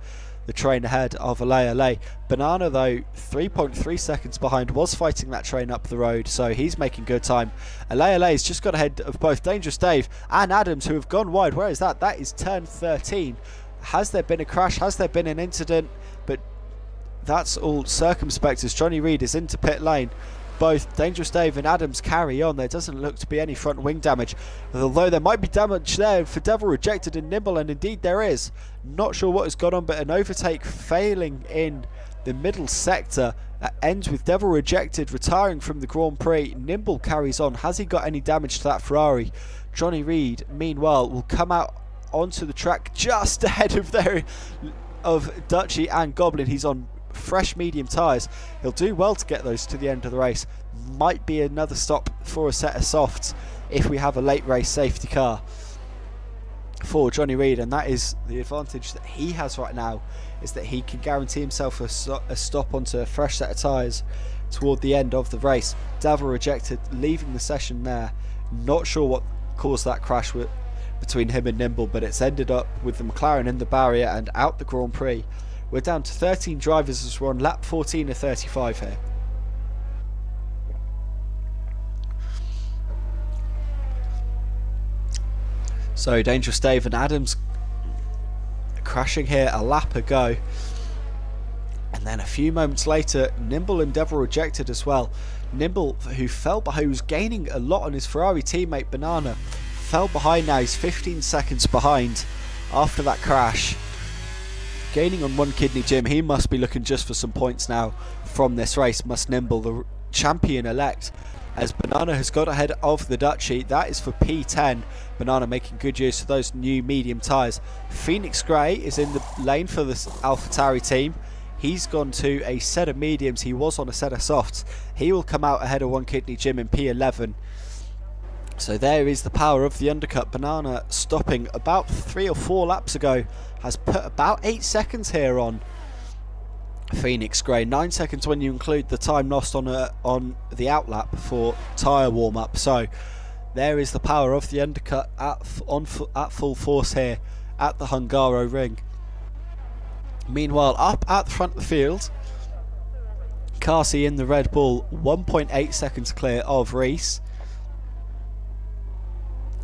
Speaker 2: the train ahead of LA. Banana, though, 3.3 seconds behind, was fighting that train up the road, so he's making good time. LA's just got ahead of both Dangerous Dave and Adams, who have gone wide. Where is that? That is turn 13. Has there been a crash? Has there been an incident? But that's all circumspect as Johnny Reed is into pit lane. Both Dangerous Dave and Adams carry on. There doesn't look to be any front wing damage, although there might be damage there for Devil Rejected and Nimble, and indeed there is. Not sure what has gone on, but an overtake failing in the middle sector ends with Devil Rejected retiring from the Grand Prix. Nimble carries on. Has he got any damage to that Ferrari? Johnny Reed, meanwhile, will come out onto the track just ahead of Duchy and Goblin. He's on fresh medium tyres. He'll do well to get those to the end of the race. Might be another stop for a set of softs if we have a late race safety car for Johnny Reed, and that is the advantage that he has right now, is that he can guarantee himself a stop onto a fresh set of tyres toward the end of the race. Devil Rejected leaving the session there. Not sure what caused that crash between him and Nimble, but it's ended up with the McLaren in the barrier and out the Grand Prix. We're down to 13 drivers as we're on lap 14 of 35 here. So Dangerous Dave and Adams crashing here a lap ago. And then a few moments later, Nimble and Devil rejected as well. Nimble, who fell behind, was gaining a lot on his Ferrari teammate Banana, fell behind now. He's 15 seconds behind after that crash. Gaining on one kidney Jim. He must be looking just for some points now from this race, must Nimble, the champion-elect, as Banana has got ahead of the Dutchie. That is for P10. Banana making good use of those new medium tyres. Phoenix Grey is in the lane for this AlphaTauri team. He's gone to a set of mediums. He was on a set of softs. He will come out ahead of one kidney Jim in P11. So there is the power of the undercut. Banana, stopping about 3 or 4 laps ago, has put about 8 seconds here on Phoenix Grey. 9 seconds when you include the time lost on the outlap for tyre warm up. So there is the power of the undercut at full force here at the Hungaro ring. Meanwhile, up at the front of the field, Carsey in the Red Bull, 1.8 seconds clear of Reese.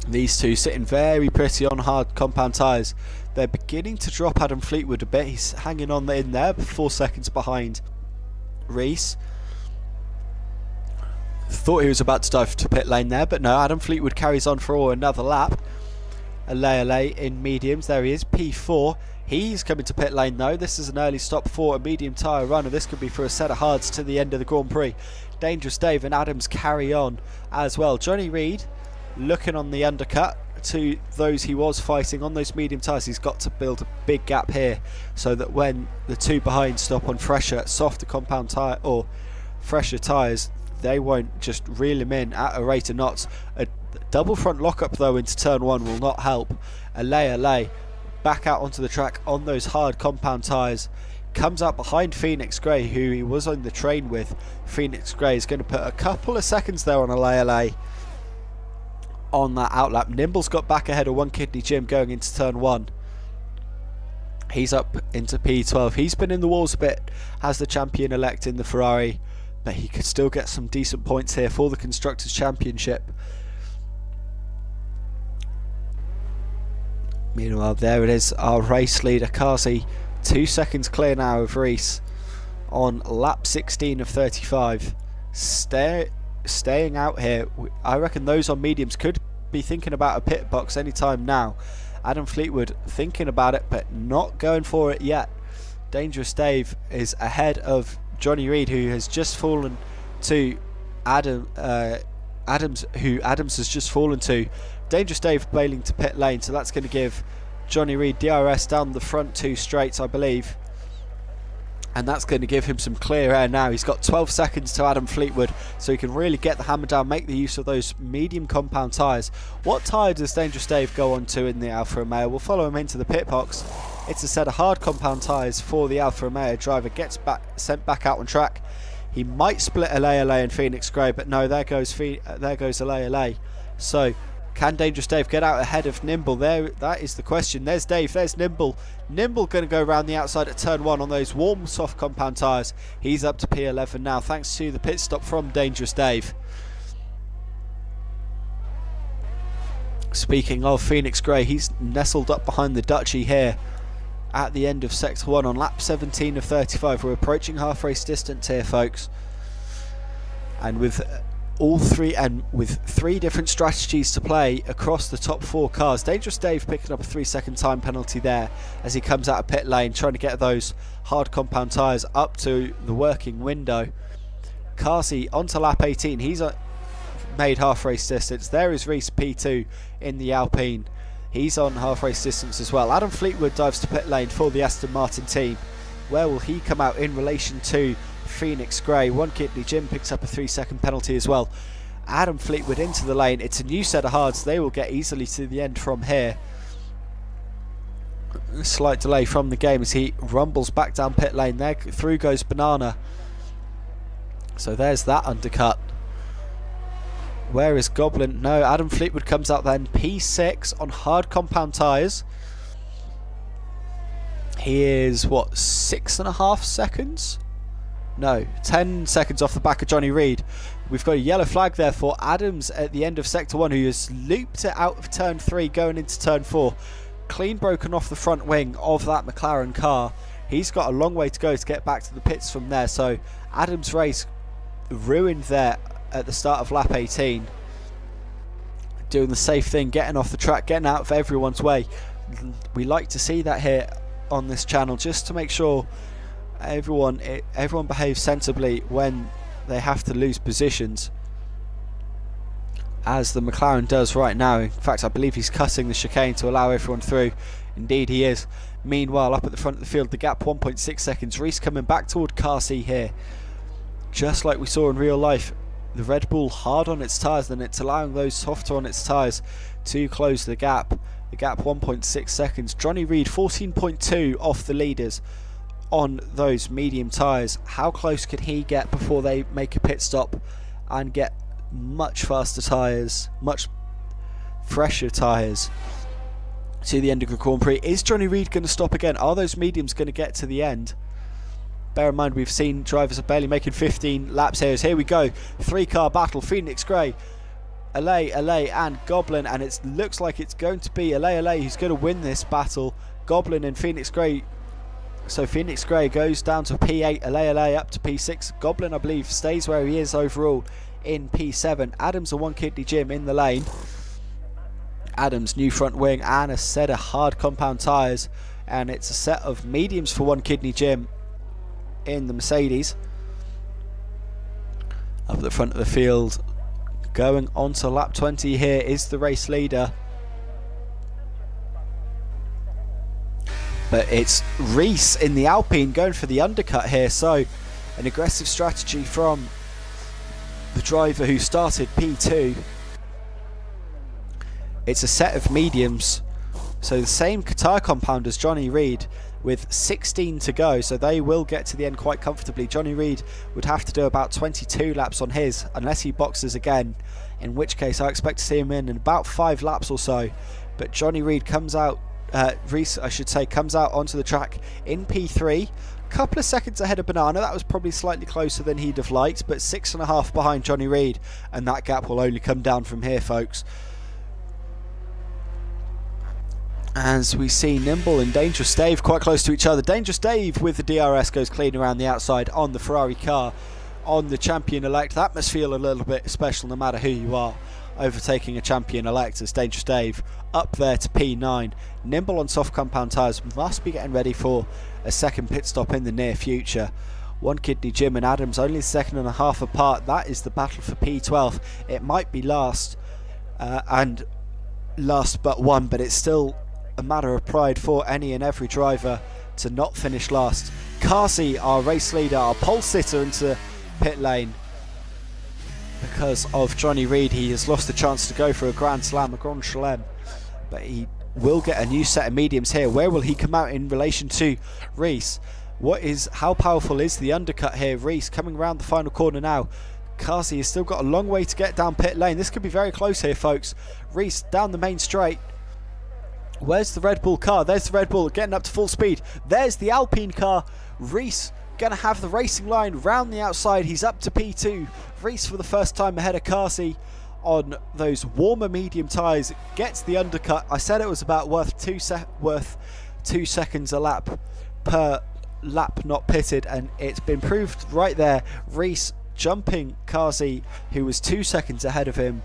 Speaker 2: These two sitting very pretty on hard compound tyres. They're beginning to drop Adam Fleetwood a bit. He's hanging on in there, 4 seconds behind Reese. Thought he was about to dive to pit lane there, but no, Adam Fleetwood carries on for another lap. Alei in mediums, there he is, P4. He's coming to pit lane though. This is an early stop for a medium tyre runner. This could be for a set of hards to the end of the Grand Prix. Dangerous Dave and Adams carry on as well. Johnny Reed looking on the undercut to those he was fighting on those medium tyres. He's got to build a big gap here so that when the two behind stop on fresher, softer compound tyre or fresher tyres, they won't just reel him in at a rate of knots. A double front lockup though into turn 1 will not help. Alei back out onto the track on those hard compound tyres. Comes out behind Phoenix Grey, who he was on the train with. Phoenix Grey is going to put a couple of seconds there on Alei on that outlap. Nimble's got back ahead of one kidney Jim going into turn 1. He's up into P12. He's been in the walls a bit as the champion-elect in the Ferrari, but he could still get some decent points here for the Constructors' Championship. Meanwhile, there it is, our race leader, Carsey, 2 seconds clear now of Reese on lap 16 of 35. Staying out here. I reckon those on mediums could be thinking about a pit box anytime now. Adam Fleetwood thinking about it, but not going for it yet. Dangerous Dave is ahead of Johnny Reed, who has just fallen to Adams, who Adams has just fallen to. Dangerous Dave bailing to pit lane, so that's going to give Johnny Reed DRS down the front 2 straights, I believe. And that's going to give him some clear air now. He's got 12 seconds to Adam Fleetwood, so he can really get the hammer down, make the use of those medium compound tyres. What tyre does Dangerous Dave go on to in the Alfa Romeo? We'll follow him into the pit box. It's a set of hard compound tyres for the Alfa Romeo. Driver gets sent back out on track. He might split Alei and Phoenix Grey, but no, there goes Alei. So can Dangerous Dave get out ahead of Nimble? There, that is the question. There's Dave, there's Nimble. Nimble going to go around the outside at turn 1 on those warm, soft compound tyres. He's up to P11 now, thanks to the pit stop from Dangerous Dave. Speaking of Phoenix Grey, he's nestled up behind the Dutchie here at the end of Sector 1 on lap 17 of 35. We're approaching half race distance here, folks. And with with 3 different strategies to play across the top 4 cars. Dangerous Dave picking up a 3-second time penalty there as he comes out of pit lane, trying to get those hard compound tyres up to the working window. Carsey onto lap 18. He's made half race distance. There is Reese P2 in the Alpine. He's on half race distance as well. Adam Fleetwood dives to pit lane for the Aston Martin team. Where will he come out in relation to Phoenix Grey? One kidney Jim picks up a 3-second penalty as well. Adam Fleetwood into the lane. It's a new set of hards. They will get easily to the end from here. A slight delay from the game as he rumbles back down pit lane. There through goes Banana. So there's that undercut. Where is Goblin? No, Adam Fleetwood comes out then. P6 on hard compound tyres. He is, what, 6.5 seconds? No, 10 seconds off the back of Johnny Reed. We've got a yellow flag there for Adams at the end of Sector 1, who has looped it out of turn 3 going into turn 4. Clean broken off the front wing of that McLaren car. He's got a long way to go to get back to the pits from there. So Adams' race ruined there at the start of lap 18. Doing the safe thing, getting off the track, getting out of everyone's way. We like to see that here on this channel, just to make sure everyone behaves sensibly when they have to lose positions, as the McLaren does right now. In fact, I believe he's cutting the chicane to allow everyone through. Indeed he is. Meanwhile, up at the front of the field, the gap 1.6 seconds. Reese coming back toward Car C here. Just like we saw in real life, the Red Bull hard on its tyres, and it's allowing those softer on its tyres to close the gap. The gap 1.6 seconds. Johnny Reed 14.2 off the leaders on those medium tyres. How close could he get before they make a pit stop and get much faster tyres, much fresher tyres to the end of the Grand Prix? Is Johnny Reed going to stop again? Are those mediums going to get to the end? Bear in mind, we've seen drivers are barely making 15 laps here. Here we go, 3-car battle. Phoenix Grey, LA and Goblin, and it looks like it's going to be LA who's going to win this battle. Goblin and Phoenix Grey. So Phoenix Grey goes down to P8, LA up to P6. Goblin, I believe, stays where he is overall in P7. Adams a One Kidney Gym in the lane. Adams new front wing and a set of hard compound tyres, and it's a set of mediums for One Kidney Gym in the Mercedes. Up at the front of the field, going on to lap 20 here, is the race leader. But it's Reese in the Alpine going for the undercut here. So an aggressive strategy from the driver who started P2. It's a set of mediums, so the same tyre compound as Johnny Reed, with 16 to go, so they will get to the end quite comfortably. Johnny Reed would have to do about 22 laps on his, unless he boxes again, in which case I expect to see him in about 5 laps or so. But Johnny Reed comes out, Reese I should say, comes out onto the track in P3, a couple of seconds ahead of Banana. That was probably slightly closer than he'd have liked, but 6.5 behind Johnny Reed, and that gap will only come down from here, folks. As we see Nimble and Dangerous Dave quite close to each other. Dangerous Dave with the DRS goes clean around the outside on the Ferrari car on the champion-elect. That must feel a little bit special no matter who you are, overtaking a champion-elect as Dangerous Dave up there to P9. Nimble on soft compound tyres must be getting ready for a second pit stop in the near future. One Kidney Gym and Adams only 2.5 seconds apart. That is the battle for P12. It might be last and last but one, but it's still a matter of pride for any and every driver to not finish last. Carsey, our race leader, our pole sitter into pit lane. Because of Johnny Reed, he has lost the chance to go for a Grand Slam, a Grand Chelem. But he will get a new set of mediums here. Where will he come out in relation to Reese? How powerful is the undercut here? Reese coming around the final corner now. Carsey has still got a long way to get down pit lane. This could be very close here, folks. Reese down the main straight. Where's the Red Bull car? There's the Red Bull getting up to full speed. There's the Alpine car. Reese going to have the racing line round the outside. He's up to P2. Reese for the first time ahead of Carsey on those warmer medium tyres. Gets the undercut. I said it was about worth 2 seconds a lap per lap not pitted, and it's been proved right there. Reese jumping Carsey, who was 2 seconds ahead of him.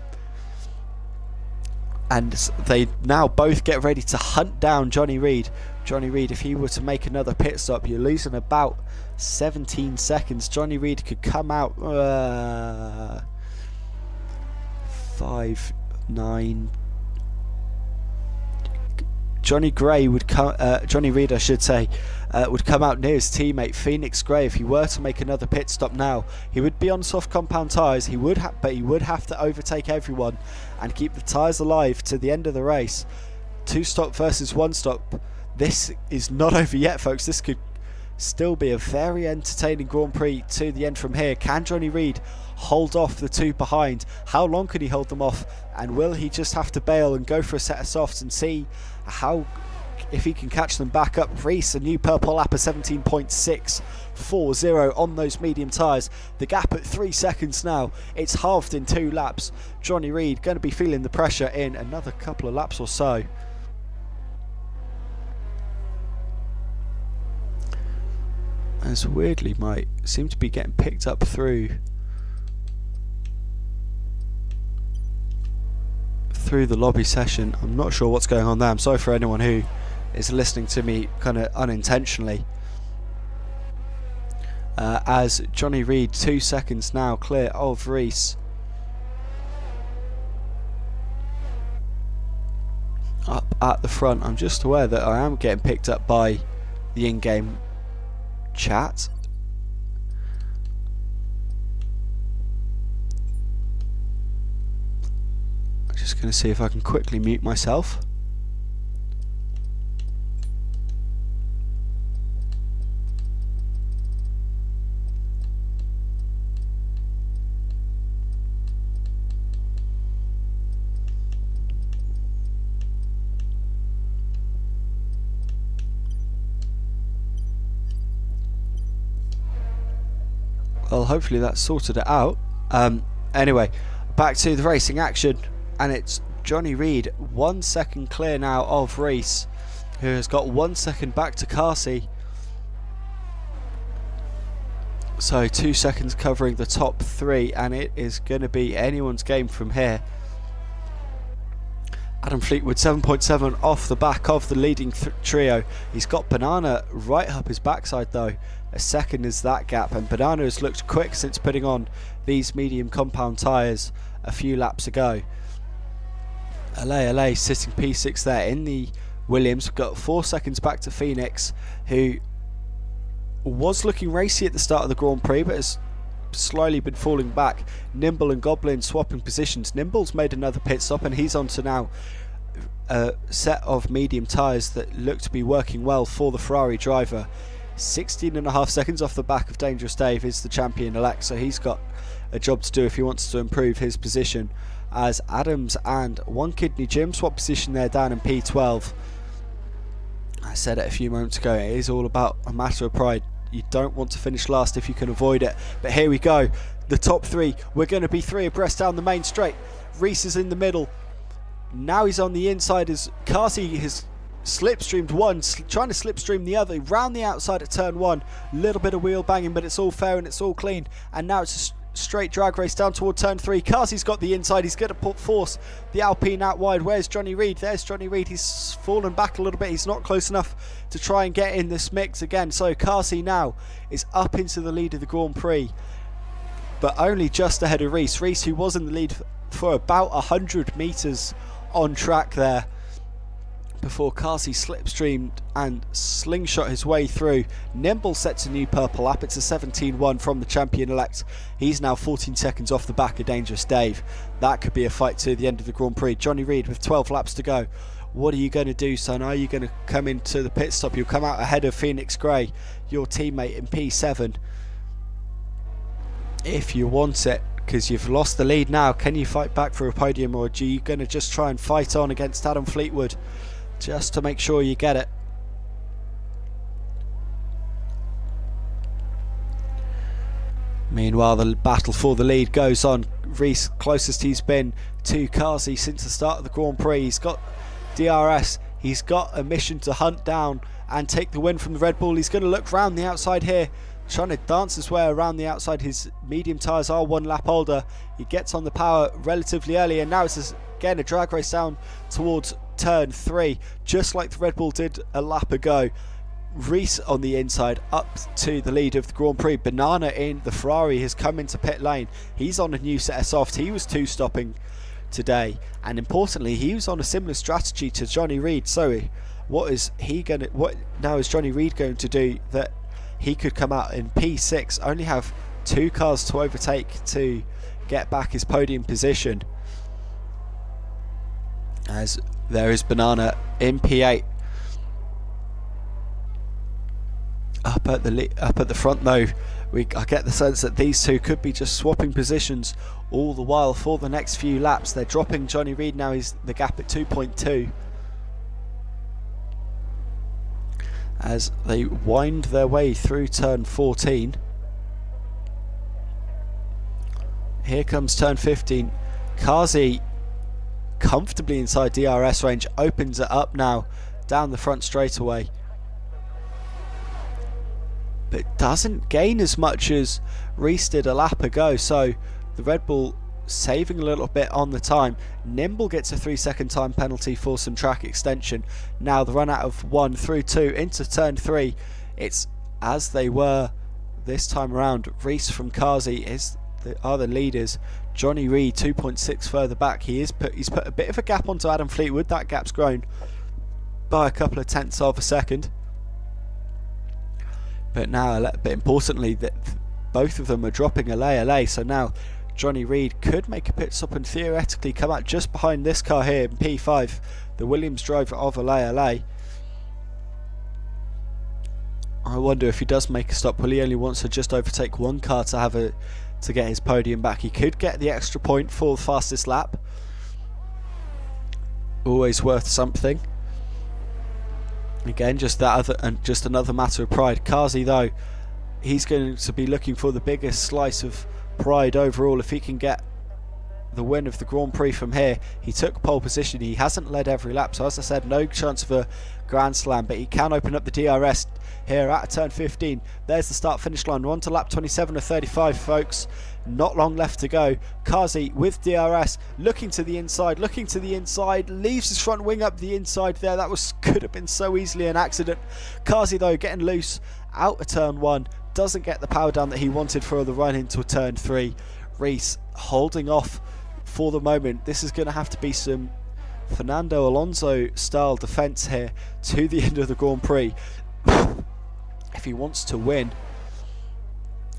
Speaker 2: And they now both get ready to hunt down Johnny Reed. Johnny Reed, if he were to make another pit stop, you're losing about 17 seconds. Johnny Reed could come out 5, 9. Johnny Reed, I should say, would come out near his teammate Phoenix Grey if he were to make another pit stop now. He would be on soft compound tyres, but he would have to overtake everyone and keep the tyres alive to the end of the race. 2 stop versus 1 stop. This is not over yet, folks. This could still be a very entertaining Grand Prix to the end from here. Can Johnny Reed hold off the 2 behind? How long can he hold them off? And will he just have to bail and go for a set of softs and see if he can catch them back up? Reese, a new purple lap of 17.640 on those medium tyres. The gap at 3 seconds now. It's halved in 2 laps. Johnny Reed going to be feeling the pressure in another couple of laps or so. as weirdly might seem to be getting picked up through the lobby session. I'm not sure what's going on there. I'm sorry for anyone who is listening to me kind of unintentionally. As Johnny Reid 2 seconds now clear of Reese. Up at the front. I'm just aware that I am getting picked up by the in-game chat. I'm just going to see if I can quickly mute myself. Well, hopefully that sorted it out. Anyway, back to the racing action, and it's Johnny Reid 1 second clear now of Reese, who has got 1 second back to Carsey. So 2 seconds covering the top three, and it is going to be anyone's game from here. Adam Fleetwood 7.7 off the back of the leading trio. He's got Banana right up his backside though. A second is that gap, and Banana has looked quick since putting on these medium compound tyres a few laps ago. LA sitting P6 there in the Williams. We've got 4 seconds back to Phoenix, who was looking racy at the start of the Grand Prix but has slowly been falling back. Nimble and Goblin swapping positions. Nimble's made another pit stop, and he's on to now a set of medium tyres that look to be working well for the Ferrari driver. 16.5 seconds off the back of Dangerous Dave is the champion-elect, so he's got a job to do if he wants to improve his position, as Adams and One Kidney Jim swap position there down in P12. I said it a few moments ago, it is all about a matter of pride. You don't want to finish last if you can avoid it, but here we go, the top three. We're going to be three abreast down the main straight. Reese is in the middle, now he's on the inside as Carsey has slipstreamed one, trying to slipstream the other, round the outside at turn one. Little bit of wheel banging, but it's all fair and it's all clean, and now it's a straight drag race down toward turn three. Carsey's got the inside, he's going to force the Alpine out wide. Where's Johnny Reid? There's Johnny Reid, he's fallen back a little bit, he's not close enough to try and get in this mix again. So Carsey now is up into the lead of the Grand Prix, but only just ahead of Reese. Reese, who was in the lead for about 100 metres on track there, before Carsey slipstreamed and slingshot his way through. Nimble sets a new purple lap. It's a 17-1 from the champion-elect. He's now 14 seconds off the back of Dangerous Dave. That could be a fight to the end of the Grand Prix. Johnny Reid with 12 laps to go. What are you going to do, son? Are you going to come into the pit stop? You'll come out ahead of Phoenix Gray, your teammate in P7, if you want it, because you've lost the lead now. Can you fight back for a podium, or are you going to just try and fight on against Adam Fleetwood just to make sure you get it? Meanwhile, the battle for the lead goes on. Reese, closest he's been to Carsey since the start of the Grand Prix. He's got DRS. He's got a mission to hunt down and take the win from the Red Bull. He's going to look round the outside here, trying to dance his way around the outside. His medium tyres are 1 lap older. He gets on the power relatively early, and now it's again a drag race down towards turn 3, just like the Red Bull did a lap ago. Reese on the inside up to the lead of the Grand Prix. Banana in the Ferrari has come into pit lane. He's on a new set of soft. He was 2-stopping today, and importantly he was on a similar strategy to Johnny Reid. So what is Johnny Reid going to do that he could come out in P6, only have 2 cars to overtake to get back his podium position, as there is Banana in P8. Up at the front though, I get the sense that these two could be just swapping positions all the while for the next few laps. They're dropping Johnny Reid now, he's the gap at 2.2. as they wind their way through turn 14. Here comes turn 15. Kazi comfortably inside DRS range, opens it up now down the front straightaway. but doesn't gain as much as Reese did a lap ago. So the Red Bull saving a little bit on the time. Nimble gets a 3-second time penalty for some track extension. Now the run out of 1 through 2 into turn 3, it's as they were this time around. Reese from Kazi are the leaders. Johnny Reed 2.6 further back. He's put a bit of a gap onto Adam Fleetwood. That gap's grown by a couple of tenths of a second. But now, but importantly, that both of them are dropping LA. So now Johnny Reed could make a pit stop and theoretically come out just behind this car here in P5, the Williams driver of LA. I wonder if he does make a stop. Will he only wants to just overtake one car to get his podium back? He could get the extra point for the fastest lap. Always worth something. Again, just another matter of pride. Kazi, though, he's going to be looking for the biggest slice of pride overall if he can get the win of the Grand Prix from here. He took pole position. He hasn't led every lap, so as I said, no chance of a Grand Slam, but he can open up the DRS here at turn 15. There's the start finish line. We're on to lap 27 of 35, folks. Not long left to go. Kazi with DRS, looking to the inside, leaves his front wing up the inside there. That could have been so easily an accident. Kazi, though, getting loose out of turn 1, doesn't get the power down that he wanted for the run into turn 3. Reese holding off for the moment. This is going to have to be some Fernando Alonso style defence here to the end of the Grand Prix if he wants to win.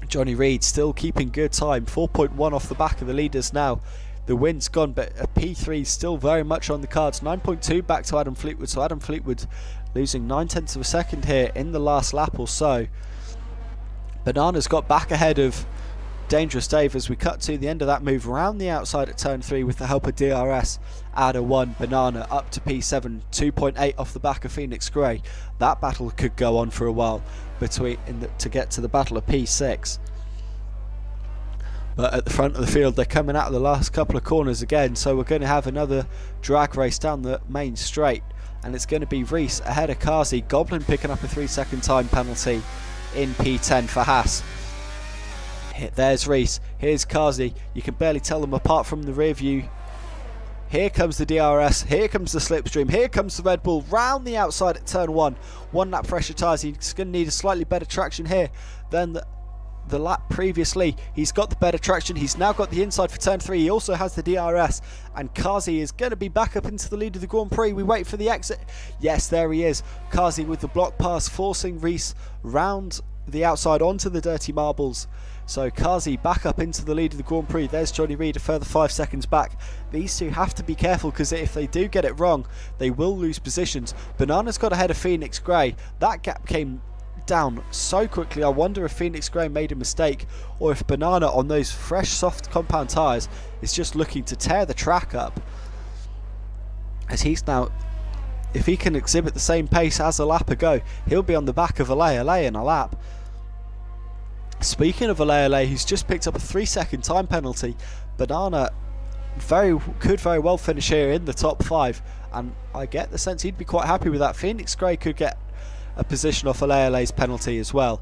Speaker 2: Johnny Reed still keeping good time, 4.1 off the back of the leaders now. The win's gone, but a P3 still very much on the cards. 9.2 back to Adam Fleetwood, so Adam Fleetwood losing 9/10 of a second here in the last lap or so. Banana's got back ahead of Dangerous Dave as we cut to the end of that move around the outside at turn 3 with the help of DRS. Adder 1, Banana up to P7, 2.8 off the back of Phoenix Grey. That battle could go on for a while to get to the battle of P6. But at the front of the field, they're coming out of the last couple of corners again, so we're going to have another drag race down the main straight, and it's going to be Reese ahead of Kazi. Goblin picking up a 3-second time penalty in P10 for Haas. There's Reese, here's Kazi. You can barely tell them apart from the rear view. Here comes the DRS, here comes the slipstream, here comes the Red Bull round the outside at turn 1. 1 lap fresher tyres. He's going to need a slightly better traction here than the lap previously. He's got the better traction. He's now got the inside for turn 3. He also has the DRS, and Kazi is going to be back up into the lead of the Grand Prix. We wait for the exit. Yes, there he is. Kazi with the block pass, forcing Reese round the outside onto the dirty marbles. So Kazi back up into the lead of the Grand Prix. There's Johnny Reed a further 5 seconds back. These two have to be careful, because if they do get it wrong, they will lose positions. Banana's got ahead of Phoenix Grey. That gap came down so quickly. I wonder if Phoenix Grey made a mistake, or if Banana on those fresh soft compound tyres is just looking to tear the track up, as he's now, if he can exhibit the same pace as a lap ago, he'll be on the back of LA in a lap. Speaking of LA, he's just picked up a 3-second time penalty. Banana could very well finish here in the top 5, and I get the sense he'd be quite happy with that. Phoenix Grey could get a position off LA's penalty as well.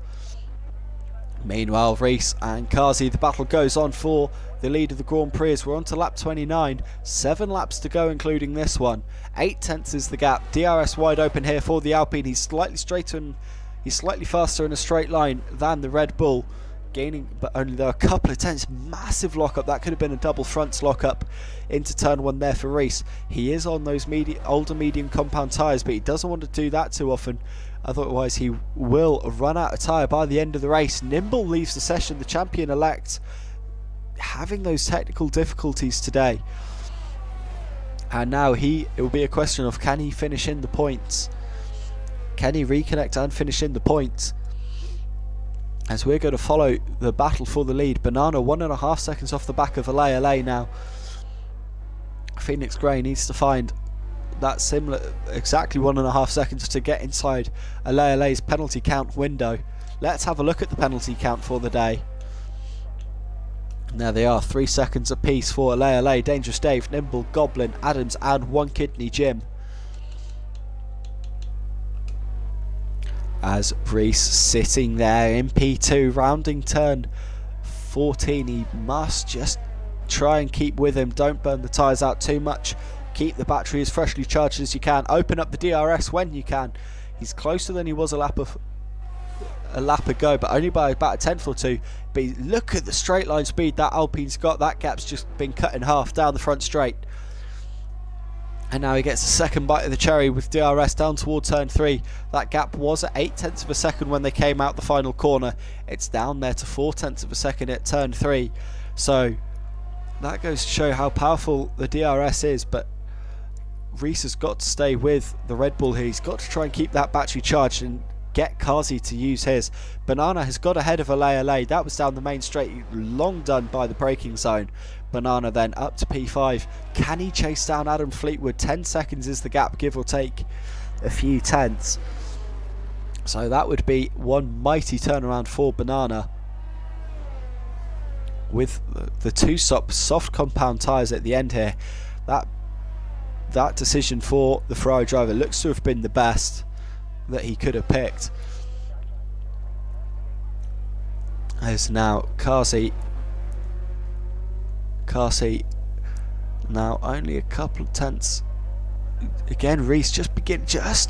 Speaker 2: Meanwhile, Reese and Kazi, the battle goes on for the lead of the Grand Prix as we're on to lap 29. 7 laps to go, including this one. 8/10 is the gap. DRS wide open here for the Alpine. He's slightly straighter and he's slightly faster in a straight line than the Red Bull, gaining but only there a couple of tenths. Massive lockup. That could have been a double fronts lockup into turn 1 there for Reese. He is on those older medium compound tyres, but he doesn't want to do that too often, otherwise he will run out of tyre by the end of the race. Nimble leaves the session, the champion-elect, having those technical difficulties today, and now it will be a question of, can he finish in the points? Can he reconnect and finish in the points? As we're going to follow the battle for the lead. Banana 1.5 seconds off the back of LA now. Phoenix Grey needs to find that similar, exactly 1.5 seconds to get inside LA's penalty count window. Let's have a look at the penalty count for the day. There they are, 3 seconds apiece for LA, Dangerous Dave, Nimble, Goblin, Adams and One Kidney Jim. as Reese sitting there in P2, rounding turn 14. He must just try and keep with him. Don't burn the tyres out too much. Keep the battery as freshly charged as you can. Open up the DRS when you can. He's closer than he was a lap ago, but only by about a tenth or two. But look at the straight line speed that Alpine's got. That gap's just been cut in half down the front straight. And now he gets a second bite of the cherry with DRS down toward turn 3. That gap was at 0.8 of a second when they came out the final corner. It's down there to 0.4 of a second at turn 3. So that goes to show how powerful the DRS is. But Reese has got to stay with the Red Bull here. He's got to try and keep that battery charged and get Kazi to use his. Banana has got ahead of LA. That was down the main straight, long done by the braking zone. Banana then up to P5. Can he chase down Adam Fleetwood? 10 seconds is the gap, give or take a few tenths. So that would be one mighty turnaround for Banana. With the two soft compound tyres at the end here, that decision for the Ferrari driver looks to have been the best that he could have picked. As now Kazi now only a couple of tenths. Again, Reese just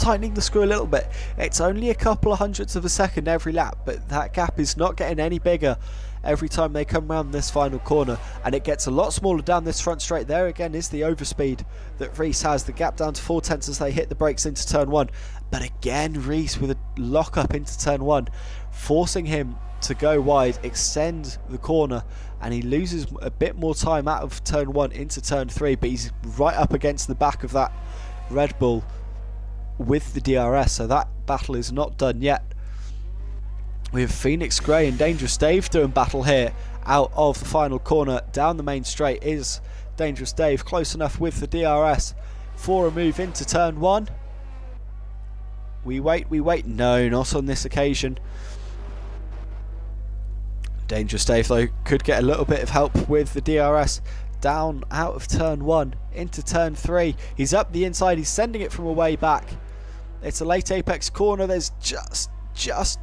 Speaker 2: tightening the screw a little bit. It's only a couple of hundredths of a second every lap, but that gap is not getting any bigger every time they come around this final corner, and it gets a lot smaller down this front straight. There again is the overspeed that Reese has. The gap down to 4 tenths as they hit the brakes into turn 1. But again, Reese with a lock up into turn 1, forcing him to go wide, extend the corner, and he loses a bit more time out of turn 1 into turn 3, but he's right up against the back of that Red Bull with the DRS, so that battle is not done yet. We have Phoenix Grey and Dangerous Dave doing battle here out of the final corner. Down the main straight is Dangerous Dave, close enough with the DRS for a move into turn 1. We wait, no, not on this occasion. Dangerous Dave though could get a little bit of help with the DRS. Down out of turn 1 into turn 3. He's up the inside, he's sending it from a way back. It's a late apex corner, there's just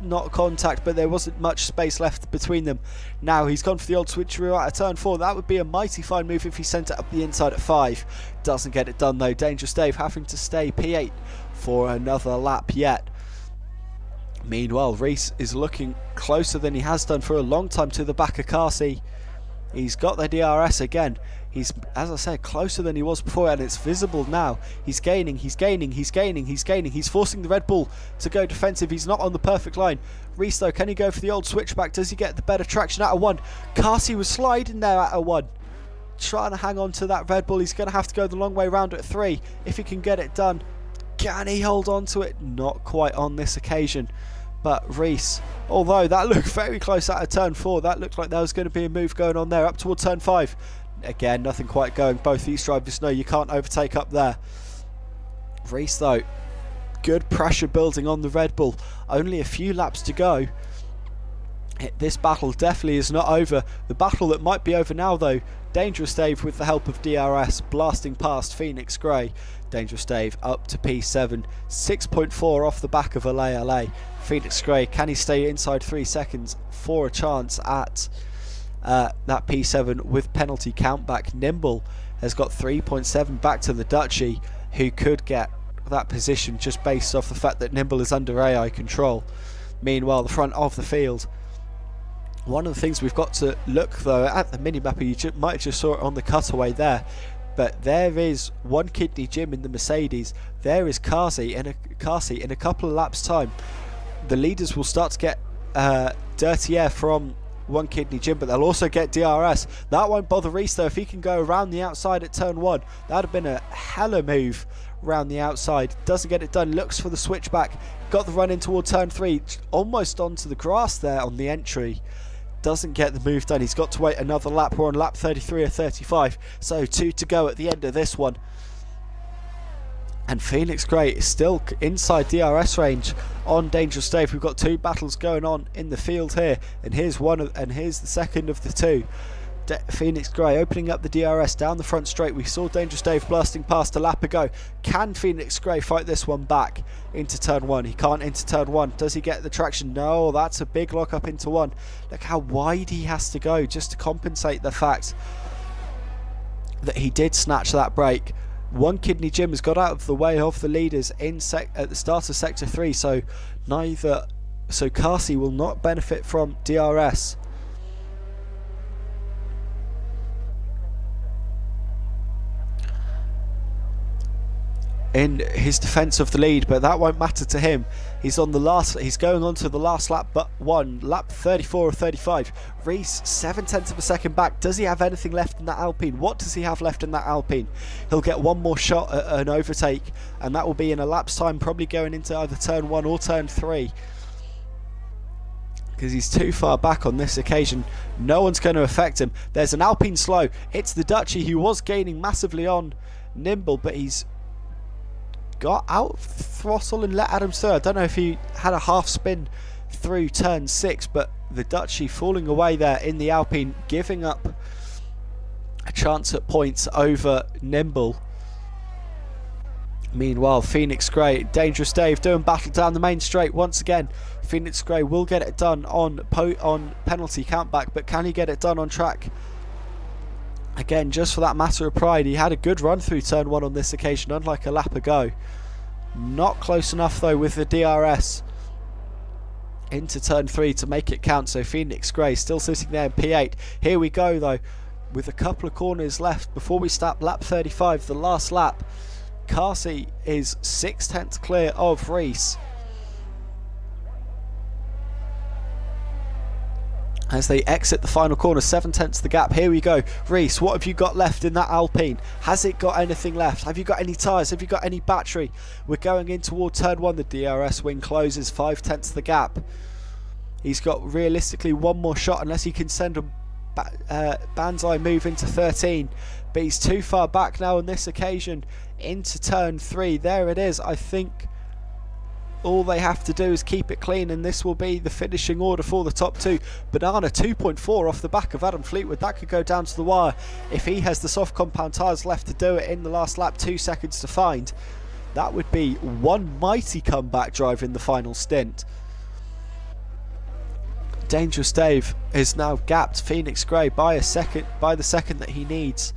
Speaker 2: not contact, but there wasn't much space left between them. Now he's gone for the old switcheroo out of turn 4. That would be a mighty fine move if he sent it up the inside at 5. Doesn't get it done though. Dangerous Dave having to stay P8 for another lap yet. Meanwhile, Reese is looking closer than he has done for a long time to the back of Kazi. He's got the DRS again. He's, as I said, closer than he was before, and it's visible now. He's gaining. He's forcing the Red Bull to go defensive. He's not on the perfect line. Reese though, can he go for the old switchback? Does he get the better traction out of 1? Kazi was sliding there out of 1. Trying to hang on to that Red Bull. He's going to have to go the long way round at 3 if he can get it done. Can he hold on to it? Not quite on this occasion. But Reese, although that looked very close out of turn 4, that looked like there was going to be a move going on there up toward turn 5. Again, nothing quite going. Both these drivers know you can't overtake up there. Reese though, good pressure building on the Red Bull. Only a few laps to go. This battle definitely is not over. The battle that might be over now though, Dangerous Dave with the help of DRS blasting past Phoenix Grey. Dangerous Dave up to P7, 6.4 off the back of LA. Phoenix Grey, can he stay inside 3 seconds for a chance at that P7 with penalty countback? Nimble has got 3.7 back to the Dutchie, who could get that position just based off the fact that Nimble is under AI control. Meanwhile, the front of the field. One of the things we've got to look though at the minimap, you might have just saw it on the cutaway there, but there is One Kidney Jim in the Mercedes. There is Kazi in a couple of laps time. The leaders will start to get dirty air from One Kidney Jim, but they'll also get DRS. That won't bother Reese though if he can go around the outside at turn 1. That would have been a hella move around the outside. Doesn't get it done, looks for the switchback. Got the run in toward turn 3, almost onto the grass there on the entry. Doesn't get the move done. He's got to wait another lap. We're on lap 33 or 35, so 2 to go at the end of this one. And Phoenix Grey is still inside DRS range on Dangerous Dave. We've got 2 battles going on in the field here, and here's the second of the 2. Phoenix Grey opening up the DRS down the front straight. We saw Dangerous Dave blasting past a lap ago. Can Phoenix Grey fight this one back into turn 1? He can't into turn 1. Does he get the traction? No, that's a big lock up into 1. Look how wide he has to go just to compensate the fact that he did snatch that break. One Kidney Jim has got out of the way of the leaders at the start of sector 3, so Carsey will not benefit from DRS. In his defence of the lead, but that won't matter to him. He's going on to the last lap but one, lap 34 or 35. Reese 7/10 of a second back. Does he have anything left in that Alpine? What does he have left in that Alpine? He'll get one more shot at an overtake, and that will be in a lap's time, probably going into either turn 1 or turn 3, because he's too far back on this occasion. No one's going to affect him. There's an Alpine slow. It's the Dutchie who was gaining massively on Nimble, but he's got out throttle and let Adams through. I don't know if he had a half spin through turn 6, but the Dutchie falling away there in the Alpine, giving up a chance at points over Nimble. Meanwhile, Phoenix Grey, Dangerous Dave doing battle down the main straight once again. Phoenix Grey will get it done on penalty countback, but can he get it done on track? Again, just for that matter of pride, he had a good run through turn 1 on this occasion, unlike a lap ago. Not close enough though with the DRS into turn 3 to make it count, so Phoenix Grey still sitting there in P8. Here we go though, with a couple of corners left before we start lap 35, the last lap. Carsey is 6/10 clear of Reese as they exit the final corner. 7/10 the gap. Here we go. Reese, what have you got left in that Alpine? Has it got anything left? Have you got any tyres? Have you got any battery? We're going in toward turn 1. The DRS wing closes. 5/10 the gap. He's got realistically one more shot unless he can send a Banzai move into 13, but he's too far back now on this occasion into turn 3. There it is. I think all they have to do is keep it clean, and this will be the finishing order for the top 2. Banana 2.4 off the back of Adam Fleetwood. That could go down to the wire if he has the soft compound tyres left to do it in the last lap. 2 seconds to find. That would be one mighty comeback drive in the final stint. Dangerous Dave is now gapped Phoenix Grey by the second that he needs.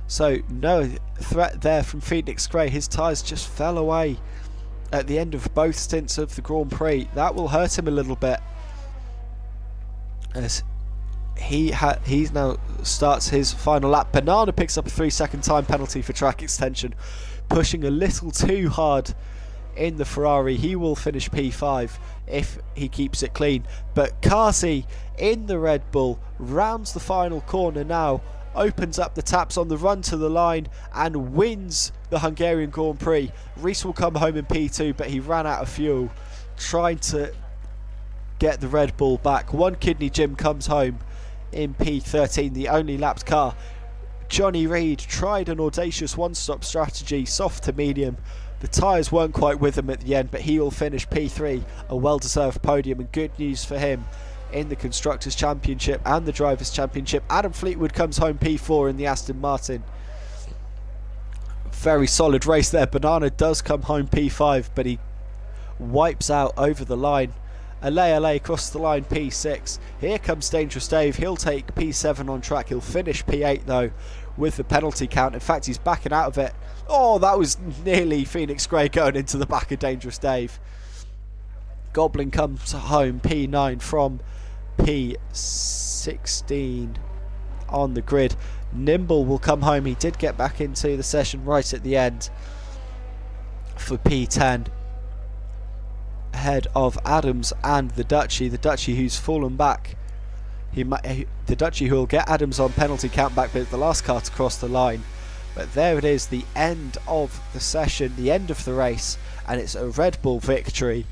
Speaker 2: So no threat there from Phoenix Grey. His tyres just fell away at the end of both stints of the Grand Prix. That will hurt him a little bit, as he now starts his final lap. Banana picks up a 3-second time penalty for track extension, pushing a little too hard in the Ferrari. He will finish P5 if he keeps it clean, but Carsey in the Red Bull rounds the final corner now, opens up the taps on the run to the line and wins the Hungarian Grand Prix. Reese will come home in P2, but he ran out of fuel trying to get the Red Bull back. One Kidney Jim comes home in P13, the only lapped car. Johnny Reed tried an audacious one-stop strategy, soft to medium. The tyres weren't quite with him at the end, but he will finish P3, a well-deserved podium, and good news for him in the Constructors' Championship and the Drivers' Championship. Adam Fleetwood comes home P4 in the Aston Martin. Very solid race there. Banana does come home P5, but he wipes out over the line. Ale across the line P6. Here comes Dangerous Dave. He'll take P7 on track. He'll finish P8 though with the penalty count. In fact, he's backing out of it. Oh, that was nearly Phoenix Grey going into the back of Dangerous Dave. Goblin comes home P9 from P16 on the grid. Nimble will come home. He did get back into the session right at the end for P10, ahead of Adams and the Dutchie. The Dutchie who's fallen back. The Dutchie who will get Adams on penalty count back, but it's the last car to cross the line. But there it is, the end of the session, the end of the race, and it's a Red Bull victory.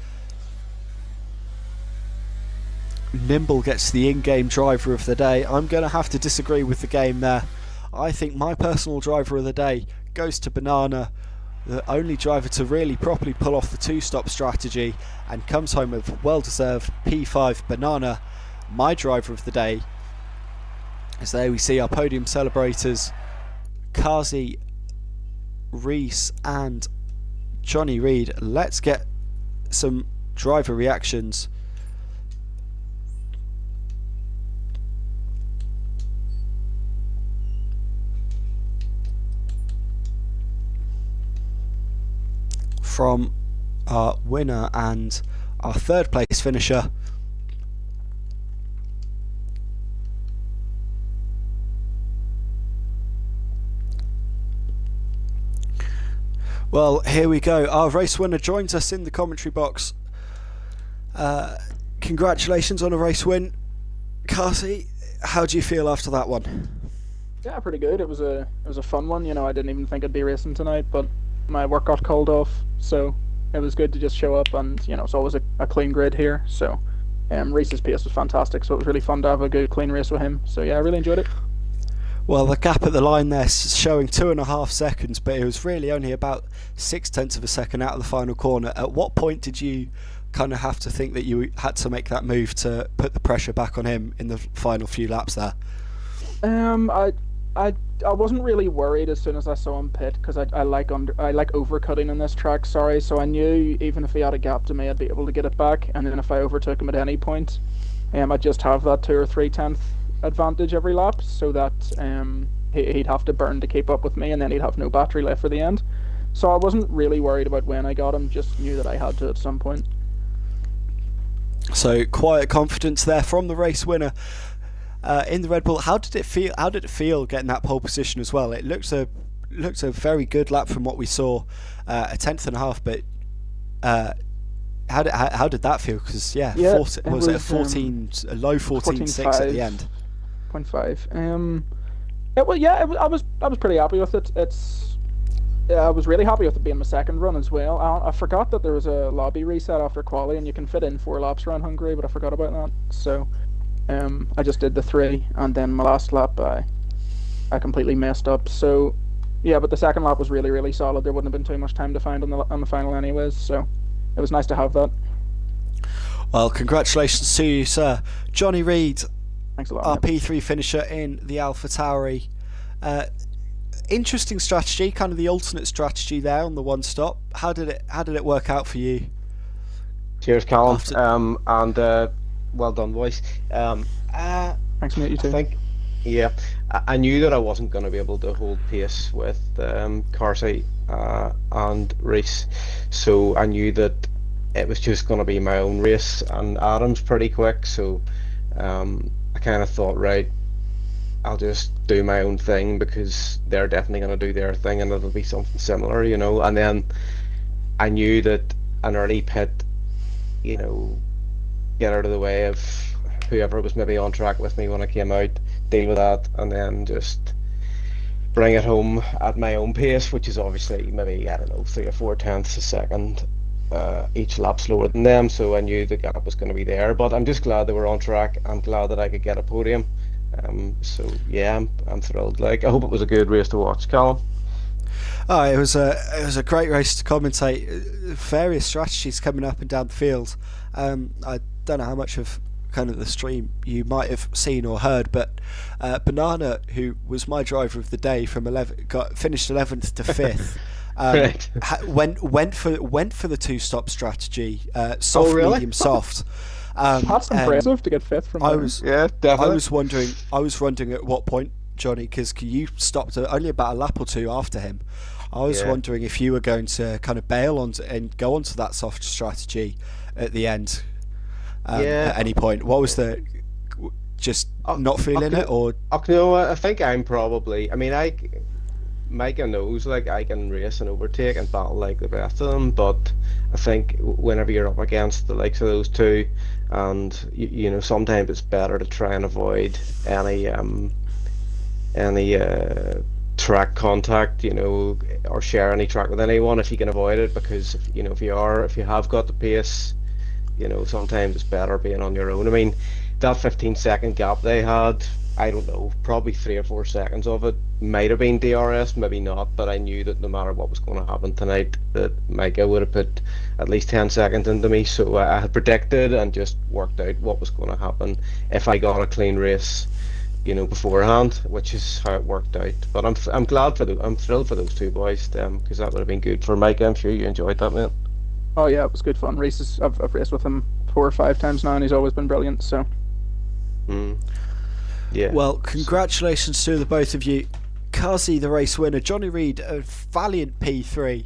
Speaker 2: Nimble gets the in-game driver of the day. I'm going to have to disagree with the game there. I think my personal driver of the day goes to Banana, the only driver to really properly pull off the two-stop strategy, and comes home with well-deserved P5. Banana, my driver of the day. As there we see our podium celebrators, Kazi, Reese and Johnny Reid. Let's get some driver reactions. From our winner and our third place finisher. Well, here we go. Our race winner joins us in the commentary box. Congratulations on a race win. Kasi, how do you feel after that one?
Speaker 3: Yeah, pretty good. It was a fun one. You know, I didn't even think I'd be racing tonight, but my work got called off, so it was good to just show up. And you know, it's always a clean grid here. So, Reese's pace was fantastic. So it was really fun to have a good clean race with him. So yeah, I really enjoyed it.
Speaker 2: Well, the gap at the line there showing 2.5 seconds, but it was really only about 0.6 of a second out of the final corner. At what point did you kind of have to think that you had to make that move to put the pressure back on him in the final few laps there?
Speaker 3: I wasn't really worried as soon as I saw him pit, because I like overcutting in this track. Sorry, so I knew even if he had a gap to me, I'd be able to get it back. And then if I overtook him at any point, I'd just have that 2 or 3 tenth advantage every lap, so that he'd have to burn to keep up with me, and then he'd have no battery left for the end. So I wasn't really worried about when I got him, just knew that I had to at some point.
Speaker 2: So quiet confidence there from the race winner in the Red Bull. How did it feel? How did it feel getting that pole position as well? It looked a very good lap from what we saw, 1/10.5. But how did that feel? Because was it a 14, a low 14.6 at the end?
Speaker 3: 0.5. I was pretty happy with it. I was really happy with it being my second run as well. I forgot that there was a lobby reset after quali, and you can fit in 4 laps around Hungary, but I forgot about that. So I just did the 3, and then my last lap I completely messed up. So yeah, but the second lap was really, really solid. There wouldn't have been too much time to find on the final anyways, so it was nice to have that.
Speaker 2: Well, congratulations to you, sir. Johnny Reid,
Speaker 3: thanks a lot.
Speaker 2: Our P3 finisher in the AlphaTauri. Interesting strategy, kind of the alternate strategy there on the one stop. How did it work out for you?
Speaker 4: Cheers, Callum. And well done, boys.
Speaker 3: Thanks, mate. You too.
Speaker 4: I knew that I wasn't going to be able to hold pace with Carsey and Reese, so I knew that it was just going to be my own race. And Adam's pretty quick, so I kind of thought, right, I'll just do my own thing, because they're definitely going to do their thing, and it'll be something similar, you know. And then I knew that an early pit, you know, get out of the way of whoever was maybe on track with me when I came out, deal with that, and then just bring it home at my own pace, which is obviously maybe, I don't know, 3 or 4 tenths a second each lap slower than them. So I knew the gap was going to be there, but I'm just glad they were on track. I'm glad that I could get a podium. So yeah, I'm thrilled. Like, I hope it was a good race to watch, Callum.
Speaker 2: Oh, it was a great race to commentate. Various strategies coming up and down the field. I don't know how much of kind of the stream you might have seen or heard, but Banana, who was my driver of the day from 11, finished 11th to 5th.
Speaker 4: Right.
Speaker 2: went for the 2-stop strategy, soft,
Speaker 4: really?
Speaker 2: medium, soft.
Speaker 3: That's impressive to get 5th from there.
Speaker 4: Yeah, definitely.
Speaker 2: I was wondering at what point, Johnny, because you stopped only about a lap or 2 after him. I was wondering if you were going to kind of bail on and go onto that soft strategy at the end. At any point. What was the just not feeling it, or?
Speaker 4: No, I think I'm probably. I mean, Micah knows, like, I can race and overtake and battle like the best of them, but I think whenever you're up against the likes of those two, and you know, sometimes it's better to try and avoid any track contact, you know, or share any track with anyone if you can avoid it, because if you have got the pace, you know, sometimes it's better being on your own. I mean, that 15-second gap they had, I don't know, probably 3 or 4 seconds of it might have been DRS, maybe not, but I knew that no matter what was going to happen tonight, that Micah would have put at least 10 seconds into me. So I had predicted and just worked out what was going to happen if I got a clean race, beforehand, which is how it worked out. But I'm glad I'm thrilled for those two boys, because that would have been good for Mike. I'm sure you enjoyed that, mate.
Speaker 3: Oh yeah, it was good fun. Races, I've raced with him 4 or 5 times now, and he's always been brilliant. So.
Speaker 4: Yeah.
Speaker 2: Well, congratulations to the both of you. Kazi, the race winner. Johnny Reed, a valiant P3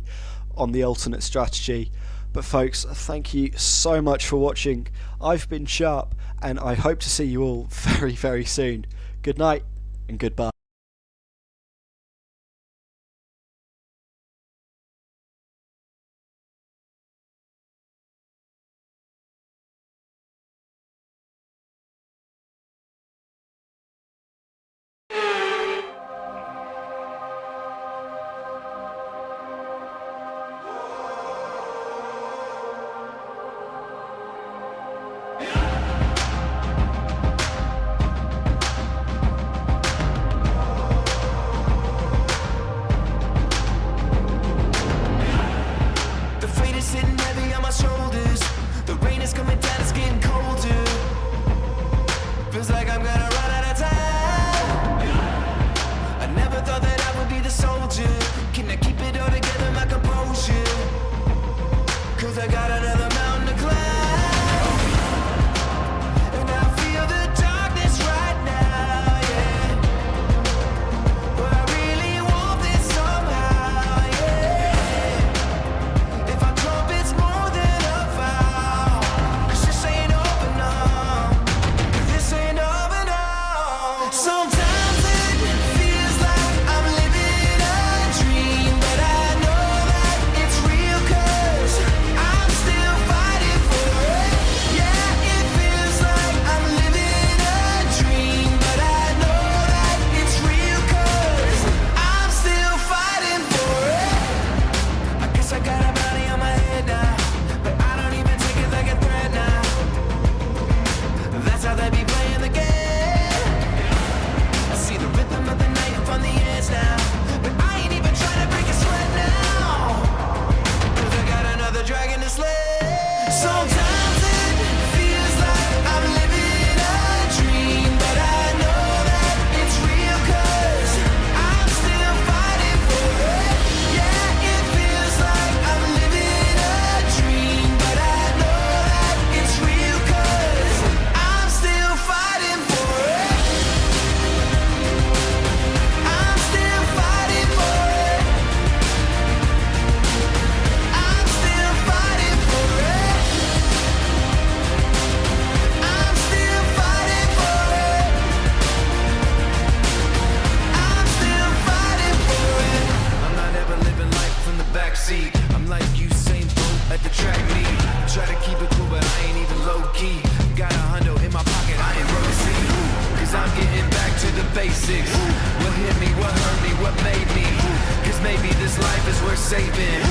Speaker 2: on the alternate strategy. But folks, thank you so much for watching. I've been Sharp, and I hope to see you all very, very soon. Good night and goodbye.
Speaker 5: The freight is sitting heavy on my shoulders. The rain is coming down, it's getting colder. Feels like I'm gonna run out of time. I never thought that I would be the soldier. Can I keep it all together, my composure? Cause I got another mountain to climb. And I feel the darkness right now, yeah. But I really want this somehow, yeah. If I drop, it's more than a vow. 'Cause this ain't over now. This ain't over now. Sometimes it feels like I'm living a dream, but I know that it's real 'cause I'm still fighting for it. Yeah, it feels like I'm living a dream, but I know that it's real 'cause I'm still fighting for it. I guess I got a bounty on my head now, but I don't even take it like a threat now. That's how they be playing the game. I see the rhythm of the night from the edge now, but I ain't even trying to break a sweat now. 'Cause I got another dragon to slay. Sometimes it feels like I'm living a dream, but I know that it's real 'cause I'm still fighting for it. Yeah, it feels like I'm living a dream, but I know that it's real 'cause I'm still fighting for it. I'm still fighting for it. I'm still fighting for it. I'm still fighting for it. I'm still fighting for it. I'm not ever living life from the backseat. I'm like Usain Bolt at the track meet. Try to keep it cool, but I ain't even low key. Got a hundo in my pocket, I ain't roasting. 'Cause I'm getting back to the basics. What hit me, what hurt me, what made me? 'Cause maybe this life is worth saving.